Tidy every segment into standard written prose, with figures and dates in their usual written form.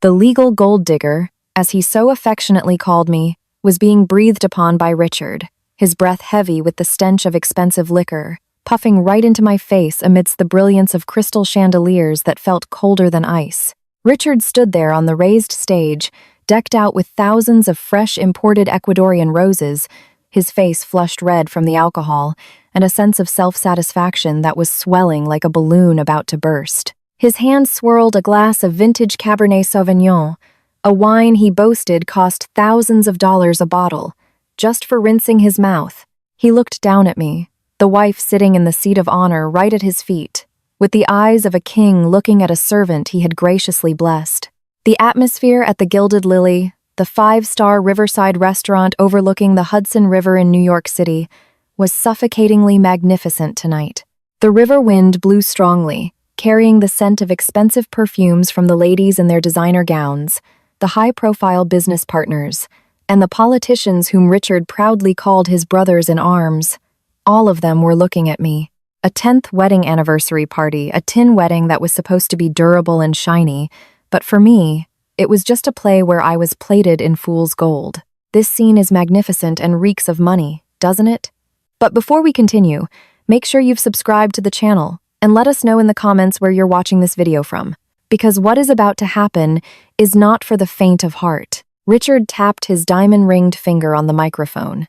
The legal gold digger, as he so affectionately called me, was being breathed upon by Richard, his breath heavy with the stench of expensive liquor, puffing right into my face amidst the brilliance of crystal chandeliers that felt colder than ice. Richard stood there on the raised stage, decked out with thousands of fresh imported Ecuadorian roses, his face flushed red from the alcohol, and a sense of self-satisfaction that was swelling like a balloon about to burst. His hand swirled a glass of vintage Cabernet Sauvignon, a wine he boasted cost thousands of dollars a bottle, just for rinsing his mouth. He looked down at me, the wife sitting in the seat of honor right at his feet, with the eyes of a king looking at a servant he had graciously blessed. The atmosphere at the Gilded Lily, the five-star riverside restaurant overlooking the Hudson River in New York City, was suffocatingly magnificent tonight. The river wind blew strongly, carrying the scent of expensive perfumes from the ladies in their designer gowns, the high-profile business partners, and the politicians whom Richard proudly called his brothers in arms. All of them were looking at me. A 10th wedding anniversary party, a tin wedding that was supposed to be durable and shiny, but for me, it was just a play where I was plated in fool's gold. This scene is magnificent and reeks of money, doesn't it? But before we continue, make sure you've subscribed to the channel and let us know in the comments where you're watching this video from, because what is about to happen is not for the faint of heart. Richard tapped his diamond-ringed finger on the microphone.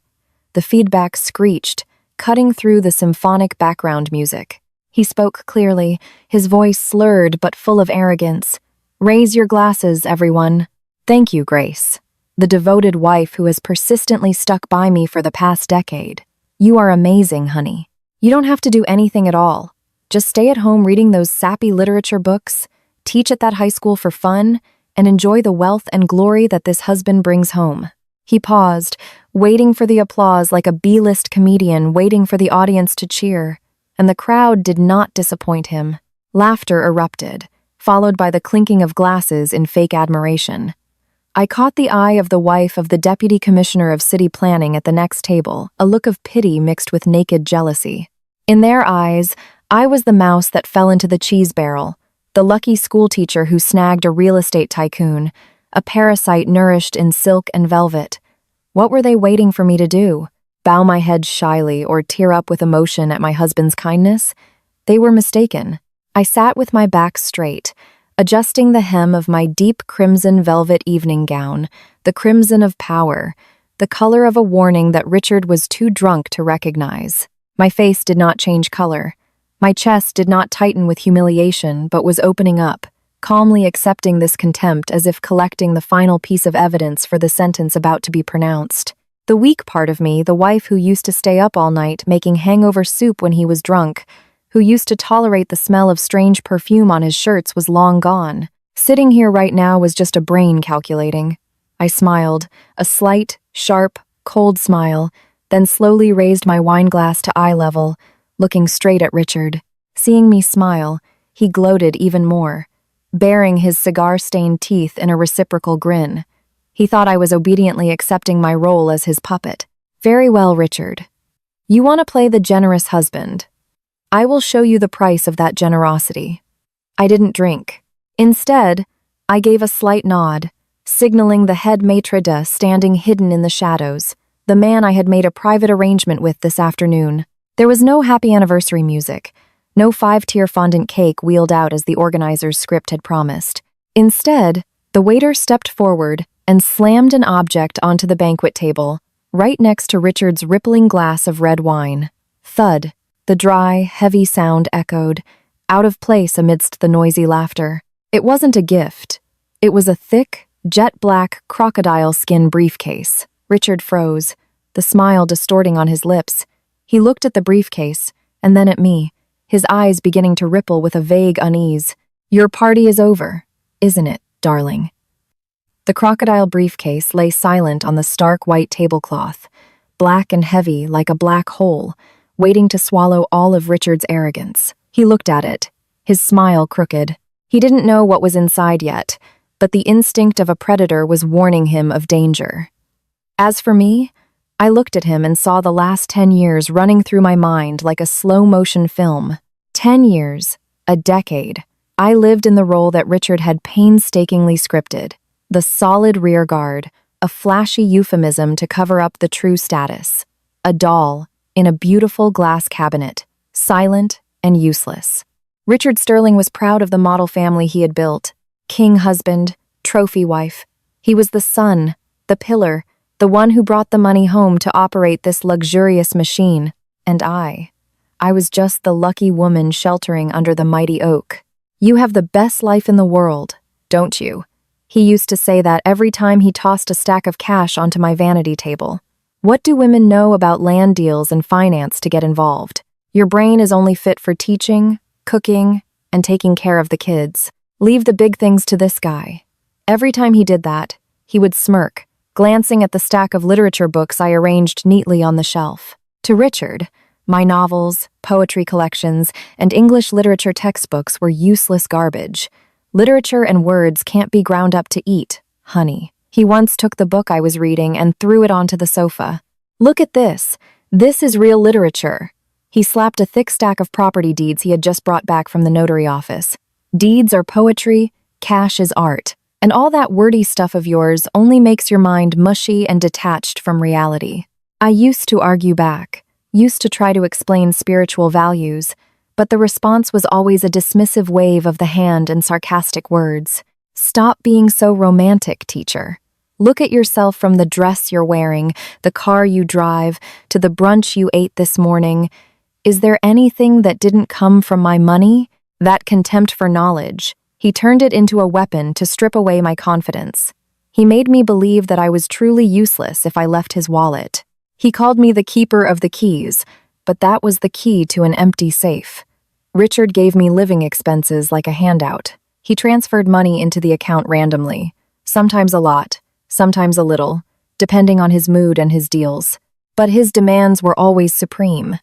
The feedback screeched, cutting through the symphonic background music. He spoke clearly, his voice slurred but full of arrogance. "Raise your glasses, everyone." "Thank you, Grace, the devoted wife who has persistently stuck by me for the past decade. You are amazing, honey. You don't have to do anything at all. Just stay at home reading those sappy literature books, teach at that high school for fun, and enjoy the wealth and glory that this husband brings home." He paused, waiting for the applause like a B-list comedian waiting for the audience to cheer, and the crowd did not disappoint him. Laughter erupted, followed by the clinking of glasses in fake admiration. I caught the eye of the wife of the Deputy Commissioner of City Planning at the next table, a look of pity mixed with naked jealousy. In their eyes, I was the mouse that fell into the cheese barrel, the lucky schoolteacher who snagged a real estate tycoon, a parasite nourished in silk and velvet. What were they waiting for me to do? Bow my head shyly or tear up with emotion at my husband's kindness? They were mistaken. I sat with my back straight, adjusting the hem of my deep crimson velvet evening gown, the crimson of power, the color of a warning that Richard was too drunk to recognize. My face did not change color. My chest did not tighten with humiliation, but was opening up, calmly accepting this contempt as if collecting the final piece of evidence for the sentence about to be pronounced. The weak part of me, the wife who used to stay up all night making hangover soup when he was drunk, who used to tolerate the smell of strange perfume on his shirts, was long gone. Sitting here right now was just a brain calculating. I smiled, a slight, sharp, cold smile, then slowly raised my wine glass to eye level, looking straight at Richard. Seeing me smile, he gloated even more, baring his cigar-stained teeth in a reciprocal grin. He thought I was obediently accepting my role as his puppet. "Very well, Richard. You want to play the generous husband. I will show you the price of that generosity." I didn't drink. Instead, I gave a slight nod, signaling the head maitre d' standing hidden in the shadows, the man I had made a private arrangement with this afternoon. There was no happy anniversary music, no 5-tier fondant cake wheeled out as the organizer's script had promised. Instead, the waiter stepped forward and slammed an object onto the banquet table, right next to Richard's rippling glass of red wine. Thud. The dry, heavy sound echoed, out of place amidst the noisy laughter. It wasn't a gift. It was a thick, jet-black crocodile skin briefcase. Richard froze, the smile distorting on his lips. He looked at the briefcase, and then at me, his eyes beginning to ripple with a vague unease. "Your party is over, isn't it, darling?" The crocodile briefcase lay silent on the stark white tablecloth, black and heavy like a black hole, waiting to swallow all of Richard's arrogance. He looked at it, his smile crooked. He didn't know what was inside yet, but the instinct of a predator was warning him of danger. As for me, I looked at him and saw the last 10 years running through my mind like a slow-motion film. 10 years, a decade. I lived in the role that Richard had painstakingly scripted, the solid rear guard, a flashy euphemism to cover up the true status. A doll in a beautiful glass cabinet, silent and useless. Richard Sterling was proud of the model family he had built. King husband, trophy wife. He was the son, the pillar, the one who brought the money home to operate this luxurious machine. And I was just the lucky woman sheltering under the mighty oak. You have the best life in the world, don't you? He used to say that every time he tossed a stack of cash onto my vanity table. What do women know about land deals and finance to get involved? Your brain is only fit for teaching, cooking, and taking care of the kids. Leave the big things to this guy. Every time he did that, he would smirk, glancing at the stack of literature books I arranged neatly on the shelf. To Richard, my novels, poetry collections, and English literature textbooks were useless garbage. Literature and words can't be ground up to eat, honey. He once took the book I was reading and threw it onto the sofa. Look at this. This is real literature. He slapped a thick stack of property deeds he had just brought back from the notary office. Deeds are poetry, cash is art. And all that wordy stuff of yours only makes your mind mushy and detached from reality. I used to argue back, used to try to explain spiritual values, but the response was always a dismissive wave of the hand and sarcastic words. Stop being so romantic, teacher. Look at yourself from the dress you're wearing, the car you drive, to the brunch you ate this morning. Is there anything that didn't come from my money? That contempt for knowledge. He turned it into a weapon to strip away my confidence. He made me believe that I was truly useless if I left his wallet. He called me the keeper of the keys, but that was the key to an empty safe. Richard gave me living expenses like a handout. He transferred money into the account randomly, sometimes a lot, sometimes a little, depending on his mood and his deals. But his demands were always supreme.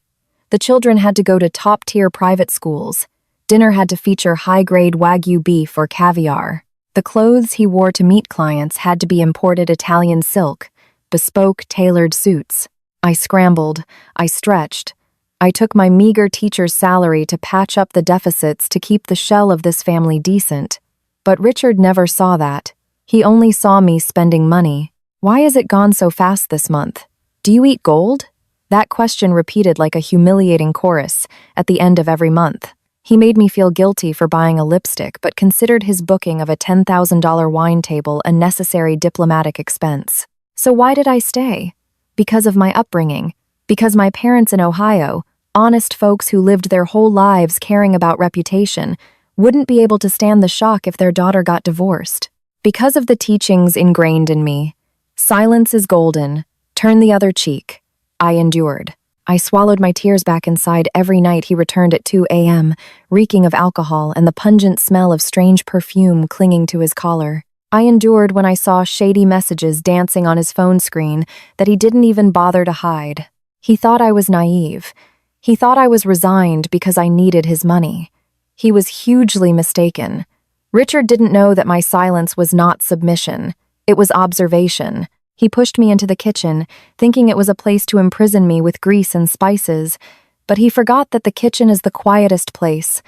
The children had to go to top-tier private schools. Dinner had to feature high-grade Wagyu beef or caviar. The clothes he wore to meet clients had to be imported Italian silk, bespoke, tailored suits. I scrambled, I stretched. I took my meager teacher's salary to patch up the deficits to keep the shell of this family decent. But Richard never saw that. He only saw me spending money. Why has it gone so fast this month? Do you eat gold? That question repeated like a humiliating chorus at the end of every month. He made me feel guilty for buying a lipstick, but considered his booking of a $10,000 wine table a necessary diplomatic expense. So why did I stay? Because of my upbringing. Because my parents in Ohio, honest folks who lived their whole lives caring about reputation, wouldn't be able to stand the shock if their daughter got divorced. Because of the teachings ingrained in me. Silence is golden. Turn the other cheek. I endured. I swallowed my tears back inside every night he returned at 2 a.m., reeking of alcohol and the pungent smell of strange perfume clinging to his collar. I endured when I saw shady messages dancing on his phone screen that he didn't even bother to hide. He thought I was naive. He thought I was resigned because I needed his money. He was hugely mistaken. Richard didn't know that my silence was not submission. It was observation. He pushed me into the kitchen, thinking it was a place to imprison me with grease and spices, but he forgot that the kitchen is the quietest place,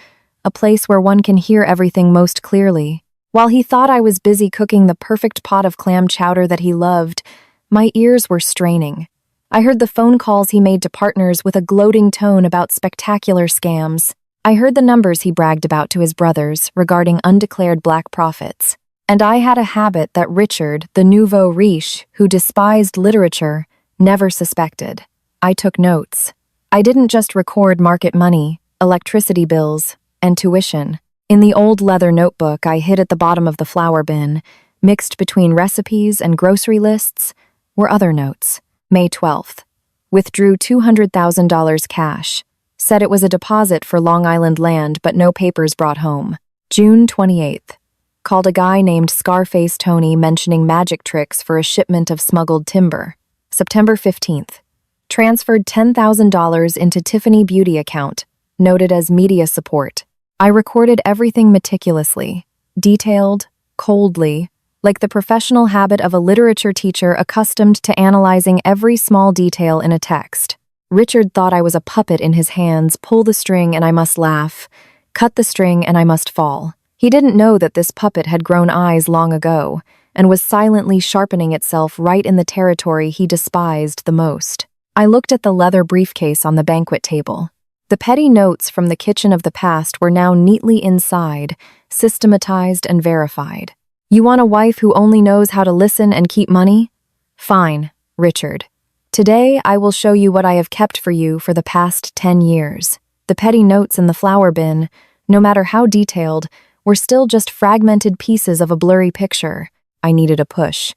a place where one can hear everything most clearly. While he thought I was busy cooking the perfect pot of clam chowder that he loved, my ears were straining. I heard the phone calls he made to partners with a gloating tone about spectacular scams. I heard the numbers he bragged about to his brothers regarding undeclared black profits. And I had a habit that Richard, the nouveau riche, who despised literature, never suspected. I took notes. I didn't just record market money, electricity bills, and tuition. In the old leather notebook I hid at the bottom of the flour bin, mixed between recipes and grocery lists, were other notes. May 12th. Withdrew $200,000 cash. Said it was a deposit for Long Island land but no papers brought home. June 28th. Called a guy named Scarface Tony mentioning magic tricks for a shipment of smuggled timber. September 15th. Transferred $10,000 into Tiffany Beauty account, noted as media support. I recorded everything meticulously, detailed, coldly, like the professional habit of a literature teacher accustomed to analyzing every small detail in a text. Richard thought I was a puppet in his hands, pull the string and I must laugh, cut the string and I must fall. He didn't know that this puppet had grown eyes long ago and was silently sharpening itself right in the territory he despised the most. I looked at the leather briefcase on the banquet table. The petty notes from the kitchen of the past were now neatly inside, systematized and verified. You want a wife who only knows how to listen and keep money? Fine, Richard. Today I will show you what I have kept for you for the past 10 years. The petty notes in the flower bin, no matter how detailed, were still just fragmented pieces of a blurry picture. I needed a push,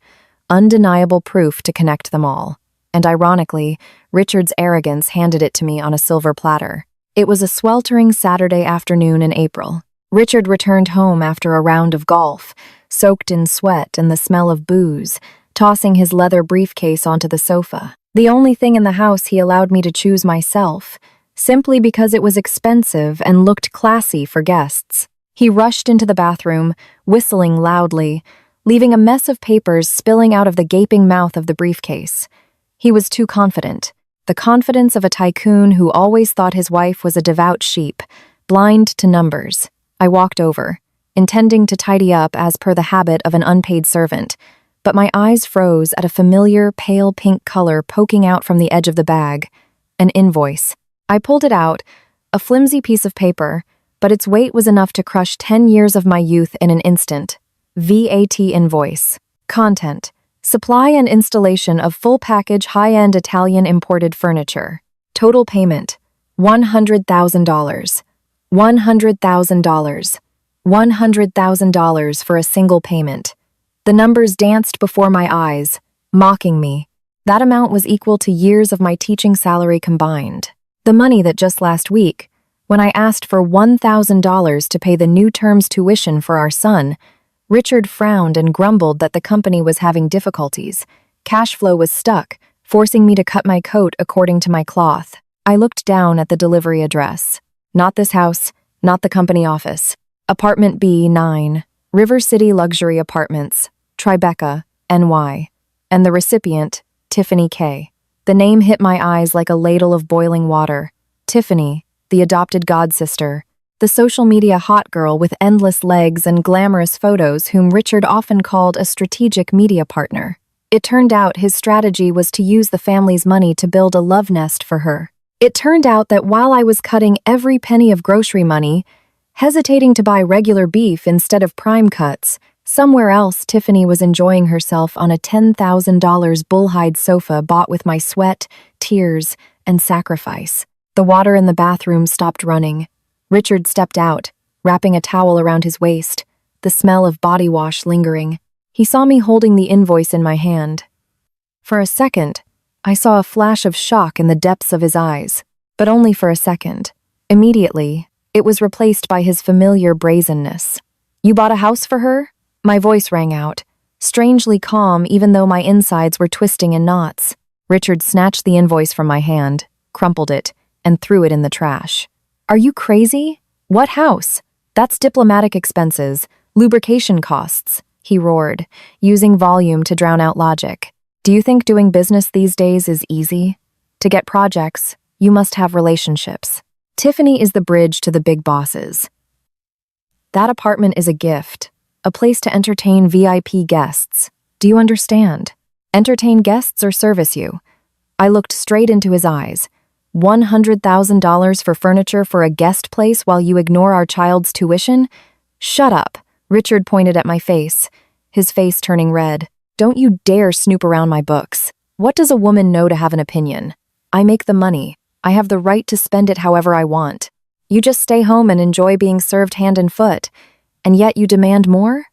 undeniable proof to connect them all. And ironically, Richard's arrogance handed it to me on a silver platter. It was a sweltering Saturday afternoon in April. Richard returned home after a round of golf, soaked in sweat and the smell of booze, tossing his leather briefcase onto the sofa. The only thing in the house he allowed me to choose myself, simply because it was expensive and looked classy for guests. He rushed into the bathroom, whistling loudly, leaving a mess of papers spilling out of the gaping mouth of the briefcase. He was too confident, the confidence of a tycoon who always thought his wife was a devout sheep, blind to numbers. I walked over, intending to tidy up as per the habit of an unpaid servant, but my eyes froze at a familiar pale pink color poking out from the edge of the bag. An invoice. I pulled it out, a flimsy piece of paper, but its weight was enough to crush 10 years of my youth in an instant. VAT invoice. Content: supply and installation of full package high-end Italian imported furniture. Total payment: $100,000. $100,000. $100,000 for a single payment. The numbers danced before my eyes, mocking me. That amount was equal to years of my teaching salary combined. The money that just last week, when I asked for $1,000 to pay the new term's tuition for our son, Richard frowned and grumbled that the company was having difficulties. Cash flow was stuck, forcing me to cut my coat according to my cloth. I looked down at the delivery address. Not this house, not the company office. Apartment B9, River City Luxury Apartments, Tribeca, NY. And the recipient, Tiffany K. The name hit my eyes like a ladle of boiling water. Tiffany, the adopted godsister, the social media hot girl with endless legs and glamorous photos whom Richard often called a strategic media partner. It turned out his strategy was to use the family's money to build a love nest for her. It turned out that while I was cutting every penny of grocery money, hesitating to buy regular beef instead of prime cuts, somewhere else Tiffany was enjoying herself on a $10,000 bullhide sofa bought with my sweat, tears, and sacrifice. The water in the bathroom stopped running. Richard stepped out, wrapping a towel around his waist, the smell of body wash lingering. He saw me holding the invoice in my hand. For a second, I saw a flash of shock in the depths of his eyes, but only for a second. Immediately, it was replaced by his familiar brazenness. "You bought a house for her?" My voice rang out, strangely calm even though my insides were twisting in knots. Richard snatched the invoice from my hand, crumpled it, and threw it in the trash. "Are you crazy? What house? That's diplomatic expenses, lubrication costs," he roared, using volume to drown out logic. "Do you think doing business these days is easy? To get projects, you must have relationships. Tiffany is the bridge to the big bosses. That apartment is a gift, a place to entertain VIP guests. Do you understand? Entertain guests or service you?" I looked straight into his eyes. $100,000 for furniture for a guest place while you ignore our child's tuition? Shut up, Richard pointed at my face, his face turning red. Don't you dare snoop around my books. What does a woman know to have an opinion? I make the money. I have the right to spend it however I want. You just stay home and enjoy being served hand and foot, and yet you demand more?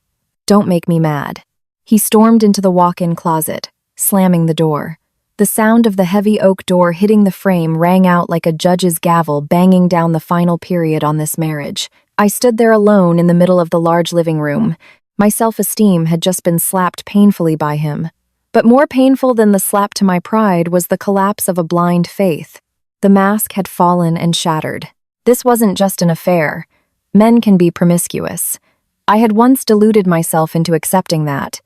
Don't make me mad. He stormed into the walk-in closet, slamming the door. The sound of the heavy oak door hitting the frame rang out like a judge's gavel banging down the final period on this marriage. I stood there alone in the middle of the large living room. My self-esteem had just been slapped painfully by him. But more painful than the slap to my pride was the collapse of a blind faith. The mask had fallen and shattered. This wasn't just an affair. Men can be promiscuous. I had once deluded myself into accepting that.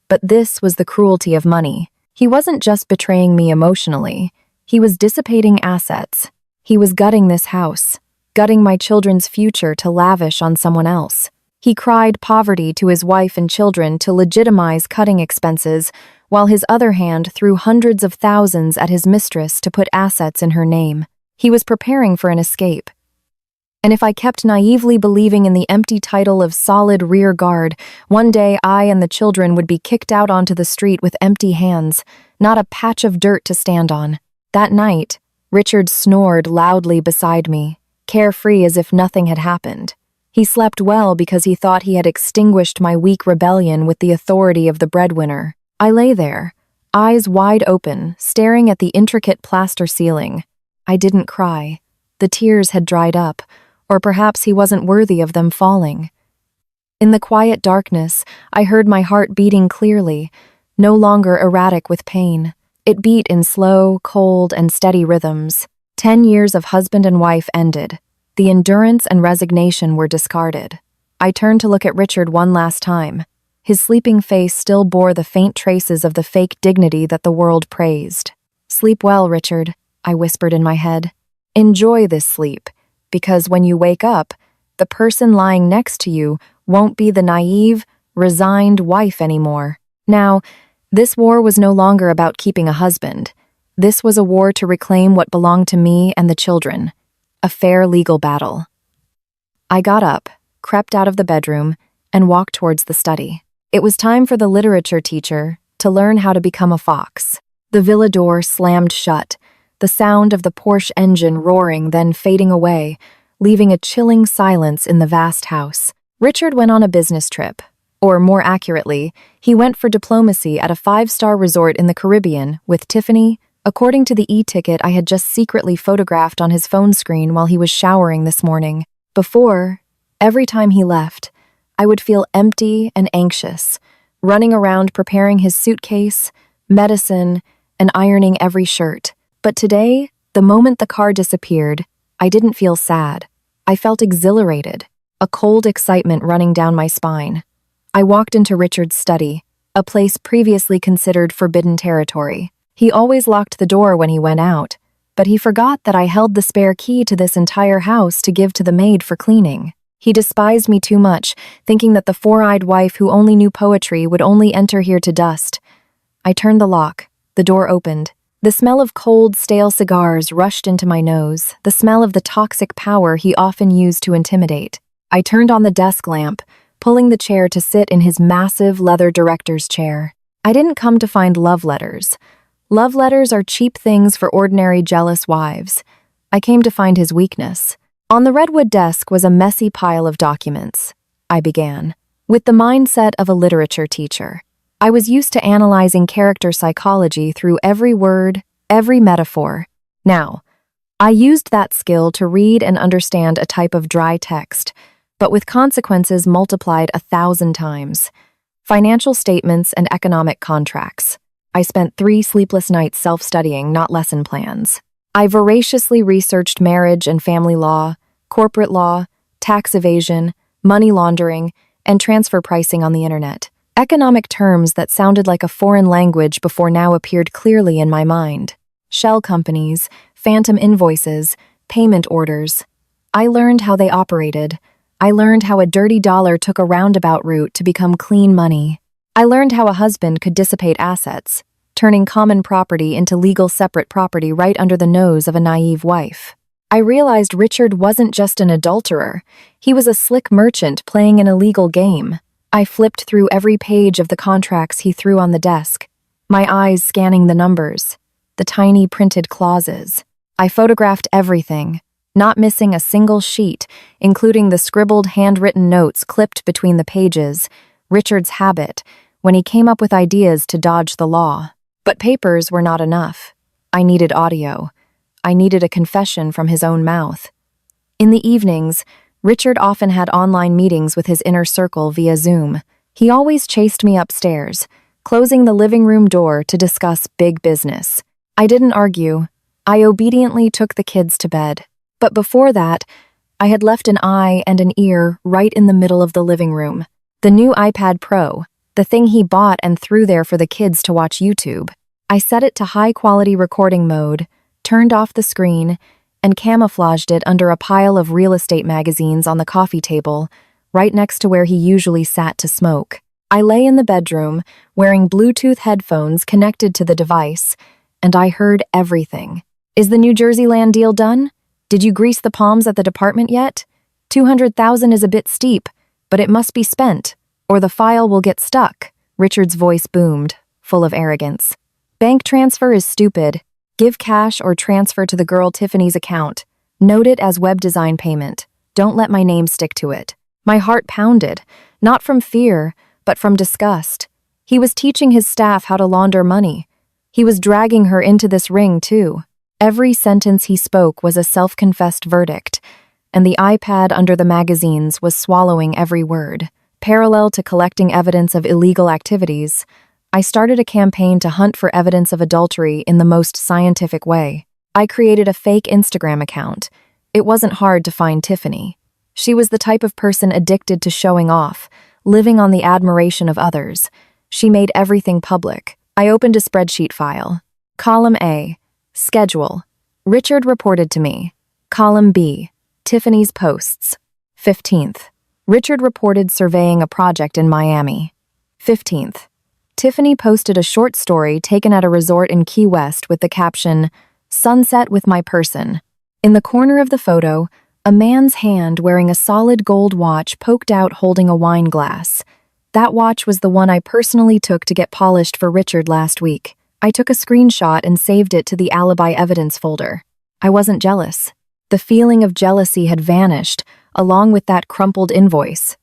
But this was the cruelty of money. He wasn't just betraying me emotionally. He was dissipating assets. He was gutting this house, gutting my children's future to lavish on someone else. He cried poverty to his wife and children to legitimize cutting expenses, while his other hand threw hundreds of thousands at his mistress to put assets in her name. He was preparing for an escape. And if I kept naively believing in the empty title of solid rear guard, one day I and the children would be kicked out onto the street with empty hands, not a patch of dirt to stand on. That night, Richard snored loudly beside me, carefree as if nothing had happened. He slept well because he thought he had extinguished my weak rebellion with the authority of the breadwinner. I lay there, eyes wide open, staring at the intricate plaster ceiling. I didn't cry. The tears had dried up, or perhaps he wasn't worthy of them falling. In the quiet darkness, I heard my heart beating clearly, no longer erratic with pain. It beat in slow, cold, and steady rhythms. 10 years of husband and wife ended. The endurance and resignation were discarded. I turned to look at Richard one last time. His sleeping face still bore the faint traces of the fake dignity that the world praised. "Sleep well, Richard," I whispered in my head. "Enjoy this sleep, because when you wake up, the person lying next to you won't be the naive, resigned wife anymore." Now, this war was no longer about keeping a husband. This was a war to reclaim what belonged to me and the children. A fair legal battle. I got up, crept out of the bedroom, and walked towards the study. It was time for the literature teacher to learn how to become a fox. The villa door slammed shut, the sound of the Porsche engine roaring then fading away, leaving a chilling silence in the vast house. Richard went on a business trip. Or more accurately, he went for diplomacy at a 5-star resort in the Caribbean with Tiffany, according to the e-ticket I had just secretly photographed on his phone screen while he was showering this morning. Before, every time he left, I would feel empty and anxious, running around preparing his suitcase, medicine, and ironing every shirt. But today, the moment the car disappeared, I didn't feel sad. I felt exhilarated, a cold excitement running down my spine. I walked into Richard's study, a place previously considered forbidden territory. He always locked the door when he went out, but he forgot that I held the spare key to this entire house to give to the maid for cleaning. He despised me too much, thinking that the four-eyed wife who only knew poetry would only enter here to dust. I turned the lock. The door opened. The smell of cold, stale cigars rushed into my nose, the smell of the toxic power he often used to intimidate. I turned on the desk lamp, pulling the chair to sit in his massive leather director's chair. I didn't come to find love letters. Love letters are cheap things for ordinary jealous wives. I came to find his weakness. On the redwood desk was a messy pile of documents. I began, with the mindset of a literature teacher. I was used to analyzing character psychology through every word, every metaphor. Now, I used that skill to read and understand a type of dry text, but with consequences multiplied 1,000 times. Financial statements and economic contracts. I spent 3 sleepless nights self-studying, not lesson plans. I voraciously researched marriage and family law, corporate law, tax evasion, money laundering, and transfer pricing on the internet. Economic terms that sounded like a foreign language before now appeared clearly in my mind. Shell companies, phantom invoices, payment orders. I learned how they operated. I learned how a dirty dollar took a roundabout route to become clean money. I learned how a husband could dissipate assets, turning common property into legal separate property right under the nose of a naive wife. I realized Richard wasn't just an adulterer. He was a slick merchant playing an illegal game. I flipped through every page of the contracts he threw on the desk, my eyes scanning the numbers, the tiny printed clauses. I photographed everything, not missing a single sheet, including the scribbled handwritten notes clipped between the pages, Richard's habit, when he came up with ideas to dodge the law. But papers were not enough. I needed audio. I needed a confession from his own mouth. In the evenings, Richard often had online meetings with his inner circle via Zoom. He always chased me upstairs, closing the living room door to discuss big business. I didn't argue. I obediently took the kids to bed. But before that, I had left an eye and an ear right in the middle of the living room. The new iPad Pro, the thing he bought and threw there for the kids to watch YouTube. I set it to high-quality recording mode, turned off the screen, and camouflaged it under a pile of real estate magazines on the coffee table, right next to where he usually sat to smoke. I lay in the bedroom, wearing Bluetooth headphones connected to the device, and I heard everything. Is the New Jersey land deal done? Did you grease the palms at the department yet? 200,000 is a bit steep, but it must be spent, or the file will get stuck. Richard's voice boomed, full of arrogance. Bank transfer is stupid. Give cash or transfer to the girl Tiffany's account. Note it as web design payment. Don't let my name stick to it. My heart pounded, not from fear, but from disgust. He was teaching his staff how to launder money. He was dragging her into this ring, too. Every sentence he spoke was a self-confessed verdict, and the iPad under the magazines was swallowing every word. Parallel to collecting evidence of illegal activities, I started a campaign to hunt for evidence of adultery in the most scientific way. I created a fake Instagram account. It wasn't hard to find Tiffany. She was the type of person addicted to showing off, living on the admiration of others. She made everything public. I opened a spreadsheet file. Column A, schedule. Richard reported to me. Column B, Tiffany's posts. 15th. Richard reported surveying a project in Miami. 15th. Tiffany posted a short story taken at a resort in Key West with the caption, "Sunset with my person." In the corner of the photo, a man's hand wearing a solid gold watch poked out holding a wine glass. That watch was the one I personally took to get polished for Richard last week. I took a screenshot and saved it to the alibi evidence folder. I wasn't jealous. The feeling of jealousy had vanished, along with that crumpled invoice.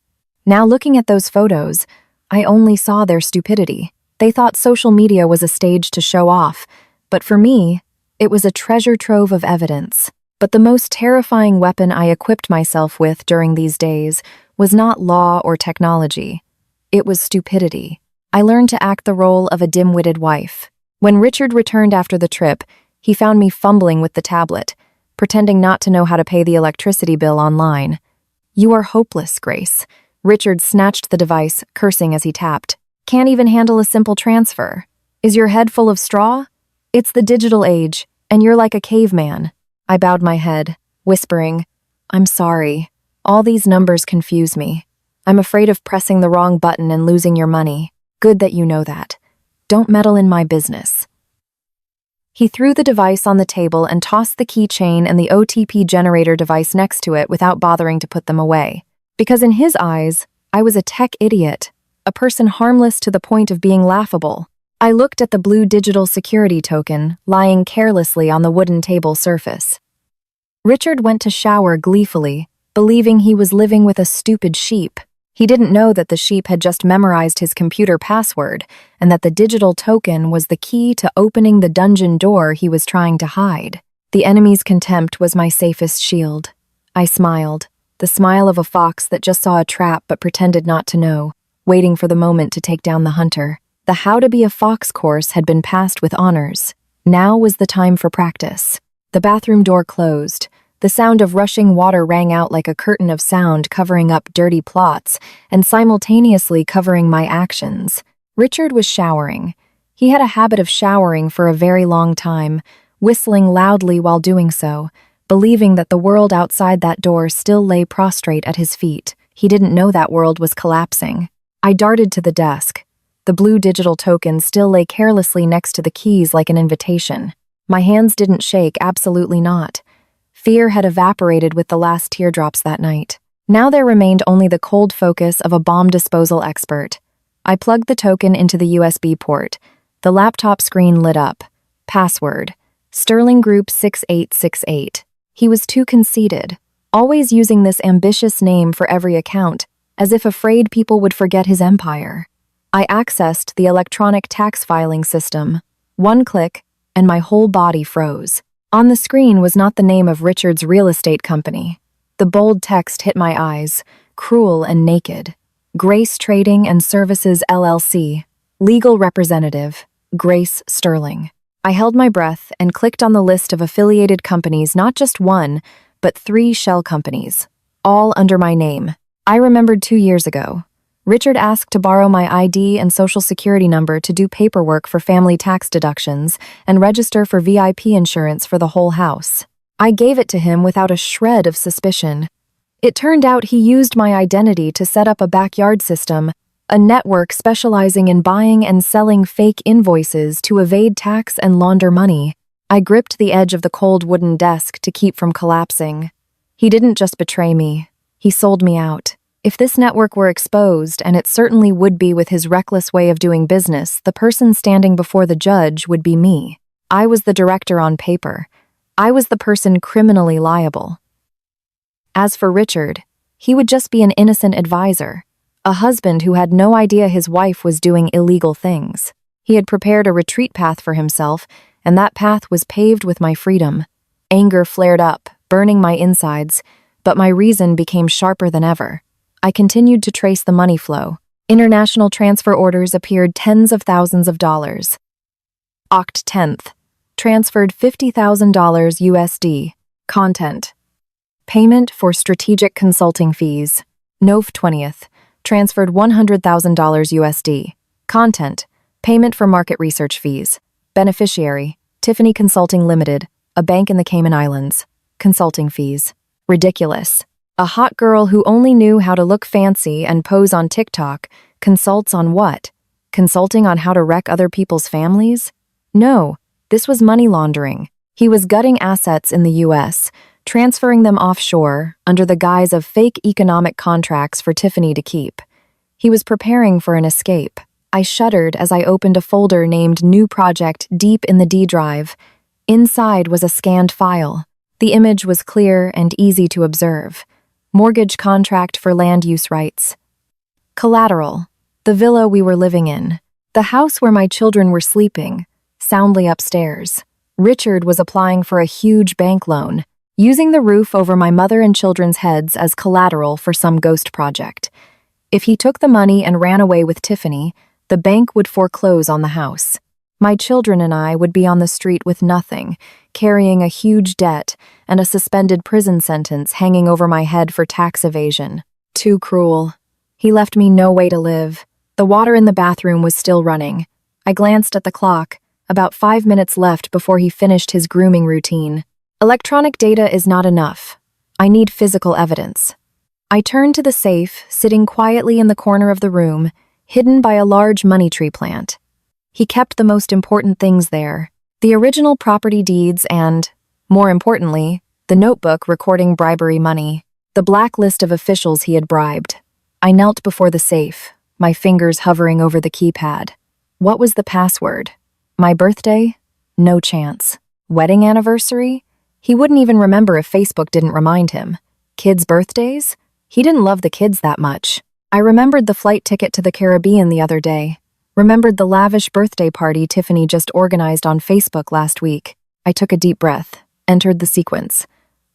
Now looking at those photos, I only saw their stupidity. They thought social media was a stage to show off, but for me, it was a treasure trove of evidence. But the most terrifying weapon I equipped myself with during these days was not law or technology. It was stupidity. I learned to act the role of a dim-witted wife. When Richard returned after the trip, he found me fumbling with the tablet, pretending not to know how to pay the electricity bill online. "You are hopeless, Grace." Richard snatched the device, cursing as he tapped. "Can't even handle a simple transfer. Is your head full of straw? It's the digital age, and you're like a caveman." I bowed my head, whispering, "I'm sorry. All these numbers confuse me. I'm afraid of pressing the wrong button and losing your money. Good that you know that. Don't meddle in my business." He threw the device on the table and tossed the keychain and the OTP generator device next to it without bothering to put them away. Because in his eyes, I was a tech idiot, a person harmless to the point of being laughable. I looked at the blue digital security token lying carelessly on the wooden table surface. Richard went to shower gleefully, believing he was living with a stupid sheep. He didn't know that the sheep had just memorized his computer password and that the digital token was the key to opening the dungeon door he was trying to hide. The enemy's contempt was my safest shield. I smiled, the smile of a fox that just saw a trap but pretended not to know, waiting for the moment to take down the hunter. The How to Be a Fox course had been passed with honors. Now was the time for practice. The bathroom door closed. The sound of rushing water rang out like a curtain of sound covering up dirty plots and simultaneously covering my actions. Richard was showering. He had a habit of showering for a very long time, whistling loudly while doing so, believing that the world outside that door still lay prostrate at his feet. He didn't know that world was collapsing. I darted to the desk. The blue digital token still lay carelessly next to the keys like an invitation. My hands didn't shake, absolutely not. Fear had evaporated with the last teardrops that night. Now there remained only the cold focus of a bomb disposal expert. I plugged the token into the USB port. The laptop screen lit up. Password: Sterling Group 6868. He was too conceited, always using this ambitious name for every account, as if afraid people would forget his empire. I accessed the electronic tax filing system. One click, and my whole body froze. On the screen was not the name of Richard's real estate company. The bold text hit my eyes, cruel and naked. Grace Trading and Services LLC. Legal representative, Grace Sterling. I held my breath and clicked on the list of affiliated companies, not just one, but 3 shell companies, all under my name. I remembered 2 years ago. Richard asked to borrow my ID and social security number to do paperwork for family tax deductions and register for VIP insurance for the whole house. I gave it to him without a shred of suspicion. It turned out he used my identity to set up a backyard system, a network specializing in buying and selling fake invoices to evade tax and launder money. I gripped the edge of the cold wooden desk to keep from collapsing. He didn't just betray me. He sold me out. If this network were exposed, and it certainly would be with his reckless way of doing business, the person standing before the judge would be me. I was the director on paper. I was the person criminally liable. As for Richard, he would just be an innocent advisor, a husband who had no idea his wife was doing illegal things. He had prepared a retreat path for himself, and that path was paved with my freedom. Anger flared up, burning my insides, but my reason became sharper than ever. I continued to trace the money flow. International transfer orders appeared tens of thousands of dollars. Oct 10th. Transferred $50,000 USD. Content. Payment for strategic consulting fees. Nov 20th. Transferred $100,000 USD. Content. Payment for market research fees. Beneficiary. Tiffany Consulting Limited, a bank in the Cayman Islands. Consulting fees. Ridiculous. A hot girl who only knew how to look fancy and pose on TikTok consults on what? Consulting on how to wreck other people's families? No, this was money laundering. He was gutting assets in the U.S., transferring them offshore under the guise of fake economic contracts for Tiffany to keep. He was preparing for an escape. I shuddered as I opened a folder named New Project deep in the D drive. Inside was a scanned file. The image was clear and easy to observe. Mortgage contract for land use rights. Collateral. The villa we were living in. The house where my children were sleeping, soundly upstairs. Richard was applying for a huge bank loan, using the roof over my mother and children's heads as collateral for some ghost project. If he took the money and ran away with Tiffany, the bank would foreclose on the house. My children and I would be on the street with nothing, carrying a huge debt and a suspended prison sentence hanging over my head for tax evasion. Too cruel. He left me no way to live. The water in the bathroom was still running. I glanced at the clock, about 5 minutes left before he finished his grooming routine. Electronic data is not enough. I need physical evidence. I turned to the safe, sitting quietly in the corner of the room, hidden by a large money tree plant. He kept the most important things there, the original property deeds and, more importantly, the notebook recording bribery money, the black list of officials he had bribed. I knelt before the safe, my fingers hovering over the keypad. What was the password? My birthday? No chance. Wedding anniversary? He wouldn't even remember if Facebook didn't remind him. Kids' birthdays? He didn't love the kids that much. I remembered the flight ticket to the Caribbean the other day. Remembered the lavish birthday party Tiffany just organized on Facebook last week. I took a deep breath, entered the sequence.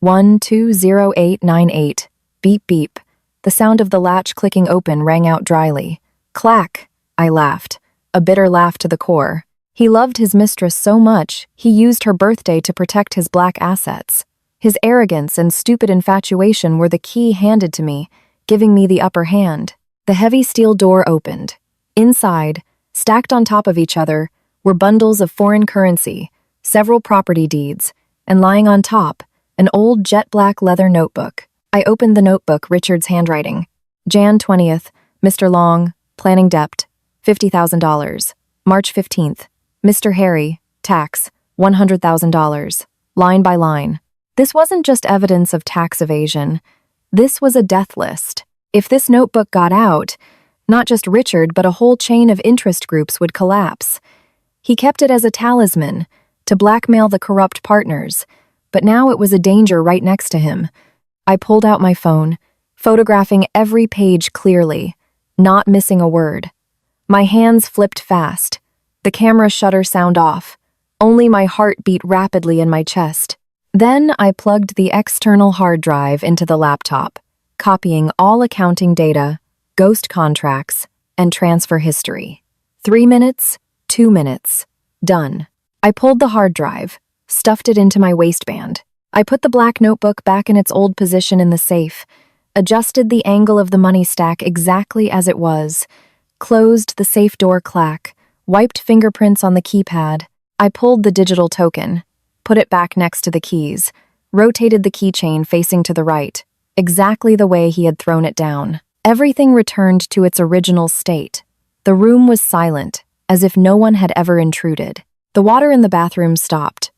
120898. Beep beep. The sound of the latch clicking open rang out dryly. Clack! I laughed, a bitter laugh to the core. He loved his mistress so much, he used her birthday to protect his black assets. His arrogance and stupid infatuation were the key handed to me, giving me the upper hand. The heavy steel door opened. Inside, stacked on top of each other, were bundles of foreign currency, several property deeds, and lying on top, an old jet-black leather notebook. I opened the notebook, Richard's handwriting. Jan 20th, Mr. Long, planning debt, $50,000. March 15th, Mr. Harry, tax, $100,000. Line by line. This wasn't just evidence of tax evasion. This was a death list. If this notebook got out, not just Richard, but a whole chain of interest groups would collapse. He kept it as a talisman, to blackmail the corrupt partners, but now it was a danger right next to him. I pulled out my phone, photographing every page clearly, not missing a word. My hands flipped fast, the camera shutter sound off. Only my heart beat rapidly in my chest. Then I plugged the external hard drive into the laptop, copying all accounting data, ghost contracts, and transfer history. 3 minutes, 2 minutes. Done. I pulled the hard drive, stuffed it into my waistband. I put the black notebook back in its old position in the safe, adjusted the angle of the money stack exactly as it was, closed the safe door clack, wiped fingerprints on the keypad. I pulled the digital token, put it back next to the keys, rotated the keychain facing to the right. exactly the way he had thrown it down. Everything returned to its original state. The room was silent, as if no one had ever intruded. The water in the bathroom stopped.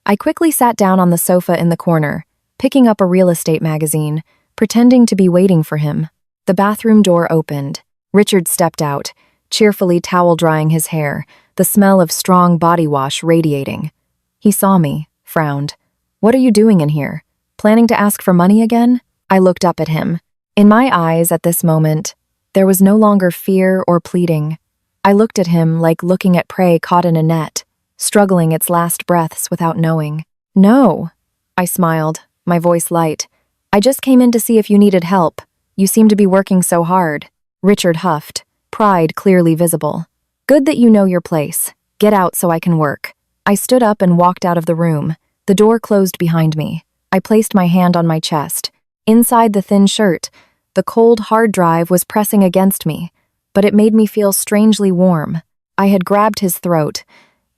I quickly sat down on the sofa in the corner, picking up a real estate magazine, pretending to be waiting for him. The bathroom door opened. Richard stepped out, cheerfully towel drying his hair, the smell of strong body wash radiating. He saw me, frowned. "What are you doing in here? Planning to ask for money again?" I looked up at him. In my eyes at this moment, there was no longer fear or pleading. I looked at him like looking at prey caught in a net, struggling its last breaths without knowing. "No," I smiled, my voice light. "I just came in to see if you needed help. You seem to be working so hard." Richard huffed, pride clearly visible. "Good that you know your place. Get out so I can work." I stood up and walked out of the room. The door closed behind me. I placed my hand on my chest. Inside the thin shirt, the cold hard drive was pressing against me, but it made me feel strangely warm. I had grabbed his throat.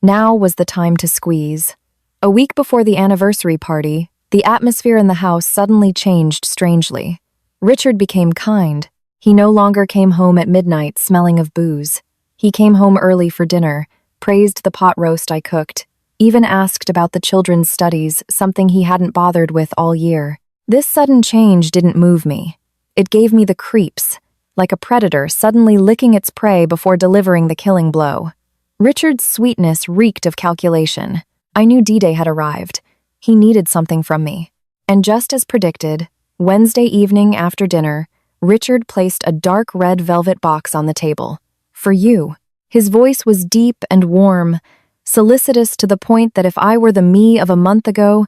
Now was the time to squeeze. A week before the anniversary party, the atmosphere in the house suddenly changed strangely. Richard became kind. He no longer came home at midnight smelling of booze. He came home early for dinner, praised the pot roast I cooked, even asked about the children's studies, something he hadn't bothered with all year. This sudden change didn't move me. It gave me the creeps, like a predator suddenly licking its prey before delivering the killing blow. Richard's sweetness reeked of calculation. I knew D-Day had arrived. He needed something from me. And just as predicted, Wednesday evening after dinner, Richard placed a dark red velvet box on the table. "For you." His voice was deep and warm, solicitous to the point that if I were the me of a month ago,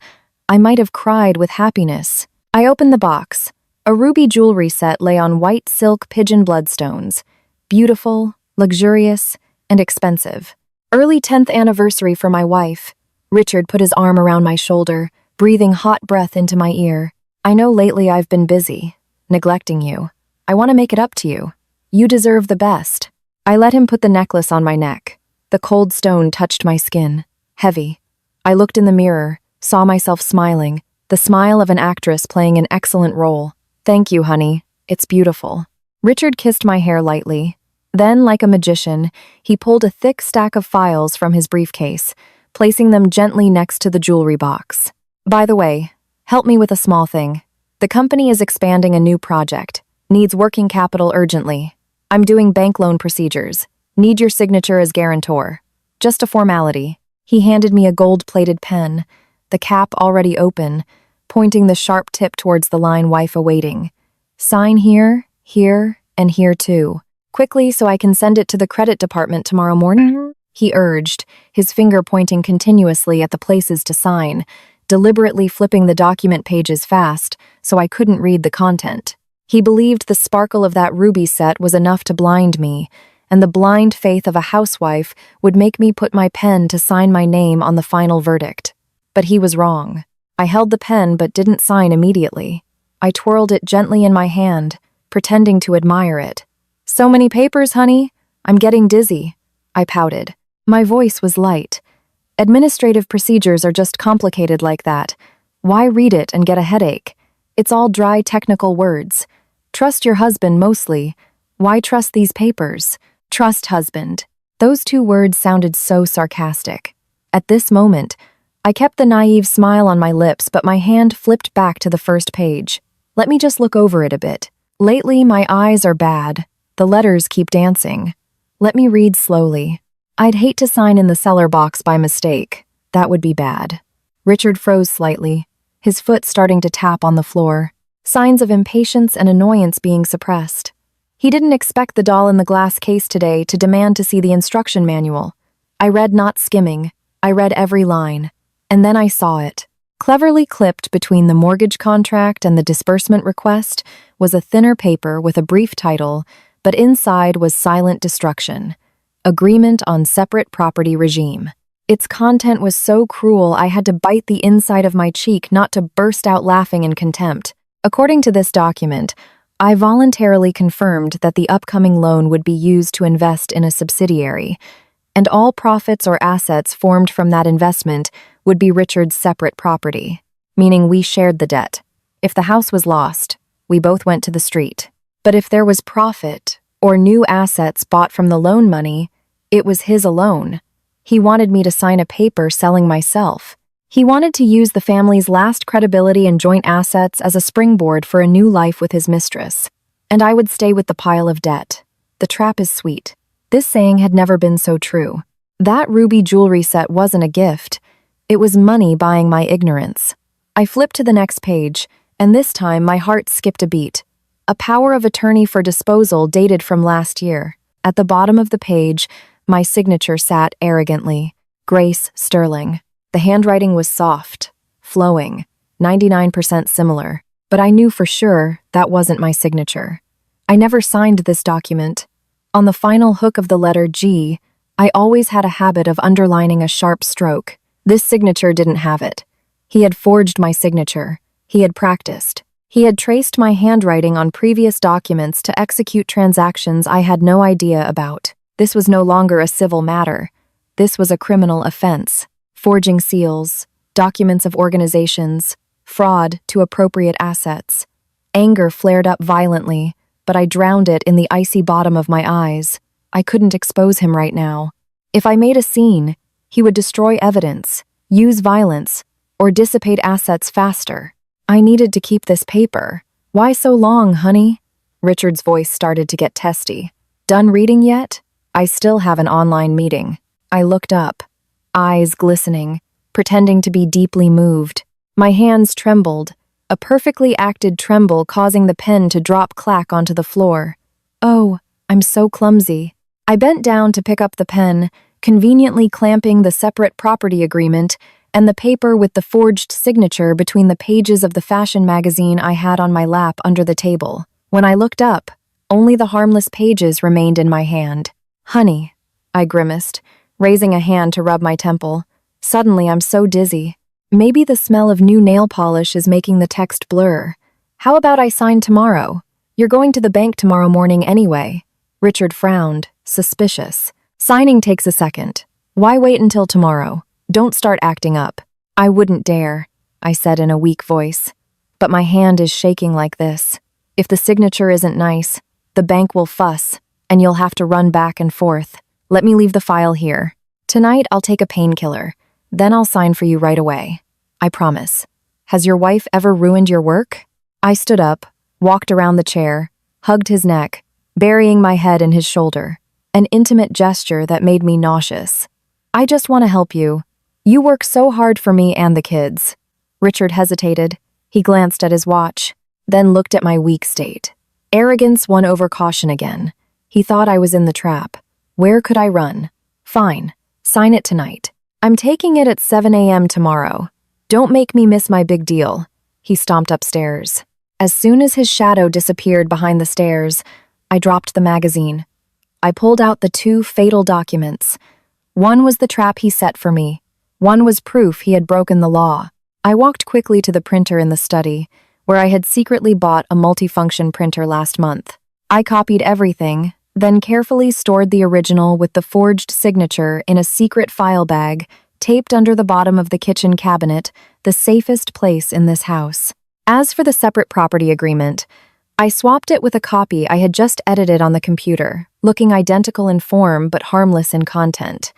I might have cried with happiness. I opened the box. A ruby jewelry set lay on white silk pigeon bloodstones. Beautiful, luxurious, and expensive. "Early 10th anniversary for my wife." Richard put his arm around my shoulder, breathing hot breath into my ear. "I know lately I've been busy, neglecting you. I want to make it up to you. You deserve the best." I let him put the necklace on my neck. The cold stone touched my skin, heavy. I looked in the mirror, saw myself smiling, the smile of an actress playing an excellent role. "Thank you, honey. It's beautiful." Richard kissed my hair lightly. Then, like a magician, he pulled a thick stack of files from his briefcase, placing them gently next to the jewelry box. "By the way, help me with a small thing. The company is expanding a new project. Needs working capital urgently. I'm doing bank loan procedures. Need your signature as guarantor. Just a formality." He handed me a gold-plated pen, the cap already open, pointing the sharp tip towards the line "Wife awaiting." "Sign here, here, and here too. Quickly so I can send it to the credit department tomorrow morning," he urged, his finger pointing continuously at the places to sign, deliberately flipping the document pages fast so I couldn't read the content. He believed the sparkle of that ruby set was enough to blind me, and the blind faith of a housewife would make me put my pen to sign my name on the final verdict. But he was wrong. I held the pen but didn't sign immediately. I twirled it gently in my hand, pretending to admire it. "So many papers, honey. I'm getting dizzy," I pouted. My voice was light. "Administrative procedures are just complicated like that. Why read it and get a headache? It's all dry technical words. Trust your husband mostly. Why trust these papers? Trust husband." Those two words sounded so sarcastic. At this moment, I kept the naive smile on my lips, but my hand flipped back to the first page. Let me just look over it a bit. Lately, my eyes are bad. The letters keep dancing. Let me read slowly. I'd hate to sign in the seller box by mistake. That would be bad. Richard froze slightly, his foot starting to tap on the floor, signs of impatience and annoyance being suppressed. He didn't expect the doll in the glass case today to demand to see the instruction manual. I read not skimming. I read every line. And then I saw it. Cleverly clipped between the mortgage contract and the disbursement request was a thinner paper with a brief title, but inside was silent destruction. Agreement on separate property regime. Its content was so cruel I had to bite the inside of my cheek not to burst out laughing in contempt. According to this document, I voluntarily confirmed that the upcoming loan would be used to invest in a subsidiary, and all profits or assets formed from that investment would be Richard's separate property, meaning we shared the debt. If the house was lost, we both went to the street. But if there was profit or new assets bought from the loan money, it was his alone. He wanted me to sign a paper selling myself. He wanted to use the family's last credibility and joint assets as a springboard for a new life with his mistress. And I would stay with the pile of debt. The trap is sweet. This saying had never been so true. That ruby jewelry set wasn't a gift. It was money buying my ignorance. I flipped to the next page, and this time my heart skipped a beat. A power of attorney for disposal dated from last year. At the bottom of the page, my signature sat arrogantly. Grace Sterling. The handwriting was soft, flowing, 99% similar, but I knew for sure that wasn't my signature. I never signed this document. On the final hook of the letter G, I always had a habit of underlining a sharp stroke. This signature didn't have it. He had forged my signature. He had practiced. He had traced my handwriting on previous documents to execute transactions I had no idea about. This was no longer a civil matter. This was a criminal offense. Forging seals, documents of organizations, fraud to appropriate assets. Anger flared up violently, but I drowned it in the icy bottom of my eyes. I couldn't expose him right now. If I made a scene, he would destroy evidence, use violence, or dissipate assets faster. I needed to keep this paper. Why so long, honey? Richard's voice started to get testy. Done reading yet? I still have an online meeting. I looked up, eyes glistening, pretending to be deeply moved. My hands trembled, a perfectly acted tremble causing the pen to drop clack onto the floor. Oh, I'm so clumsy. I bent down to pick up the pen, conveniently clamping the separate property agreement and the paper with the forged signature between the pages of the fashion magazine I had on my lap under the table. When I looked up, only the harmless pages remained in my hand. Honey, I grimaced, raising a hand to rub my temple. Suddenly I'm so dizzy. Maybe the smell of new nail polish is making the text blur. How about I sign tomorrow? You're going to the bank tomorrow morning anyway. Richard frowned, suspicious. Signing takes a second. Why wait until tomorrow? Don't start acting up. I wouldn't dare, I said in a weak voice. But my hand is shaking like this. If the signature isn't nice, the bank will fuss, and you'll have to run back and forth. Let me leave the file here. Tonight I'll take a painkiller. Then I'll sign for you right away. I promise. Has your wife ever ruined your work? I stood up, walked around the chair, hugged his neck, burying my head in his shoulder. An intimate gesture that made me nauseous. I just want to help you. You work so hard for me and the kids. Richard hesitated. He glanced at his watch, then looked at my weak state. Arrogance won over caution again. He thought I was in the trap. Where could I run? Fine. Sign it tonight. I'm taking it at 7 a.m. tomorrow. Don't make me miss my big deal. He stomped upstairs. As soon as his shadow disappeared behind the stairs, I dropped the magazine. I pulled out the two fatal documents. One was the trap he set for me. One was proof he had broken the law. I walked quickly to the printer in the study, where I had secretly bought a multifunction printer last month. I copied everything, then carefully stored the original with the forged signature in a secret file bag taped under the bottom of the kitchen cabinet, the safest place in this house. As for the separate property agreement, I swapped it with a copy I had just edited on the computer, looking identical in form but harmless in content.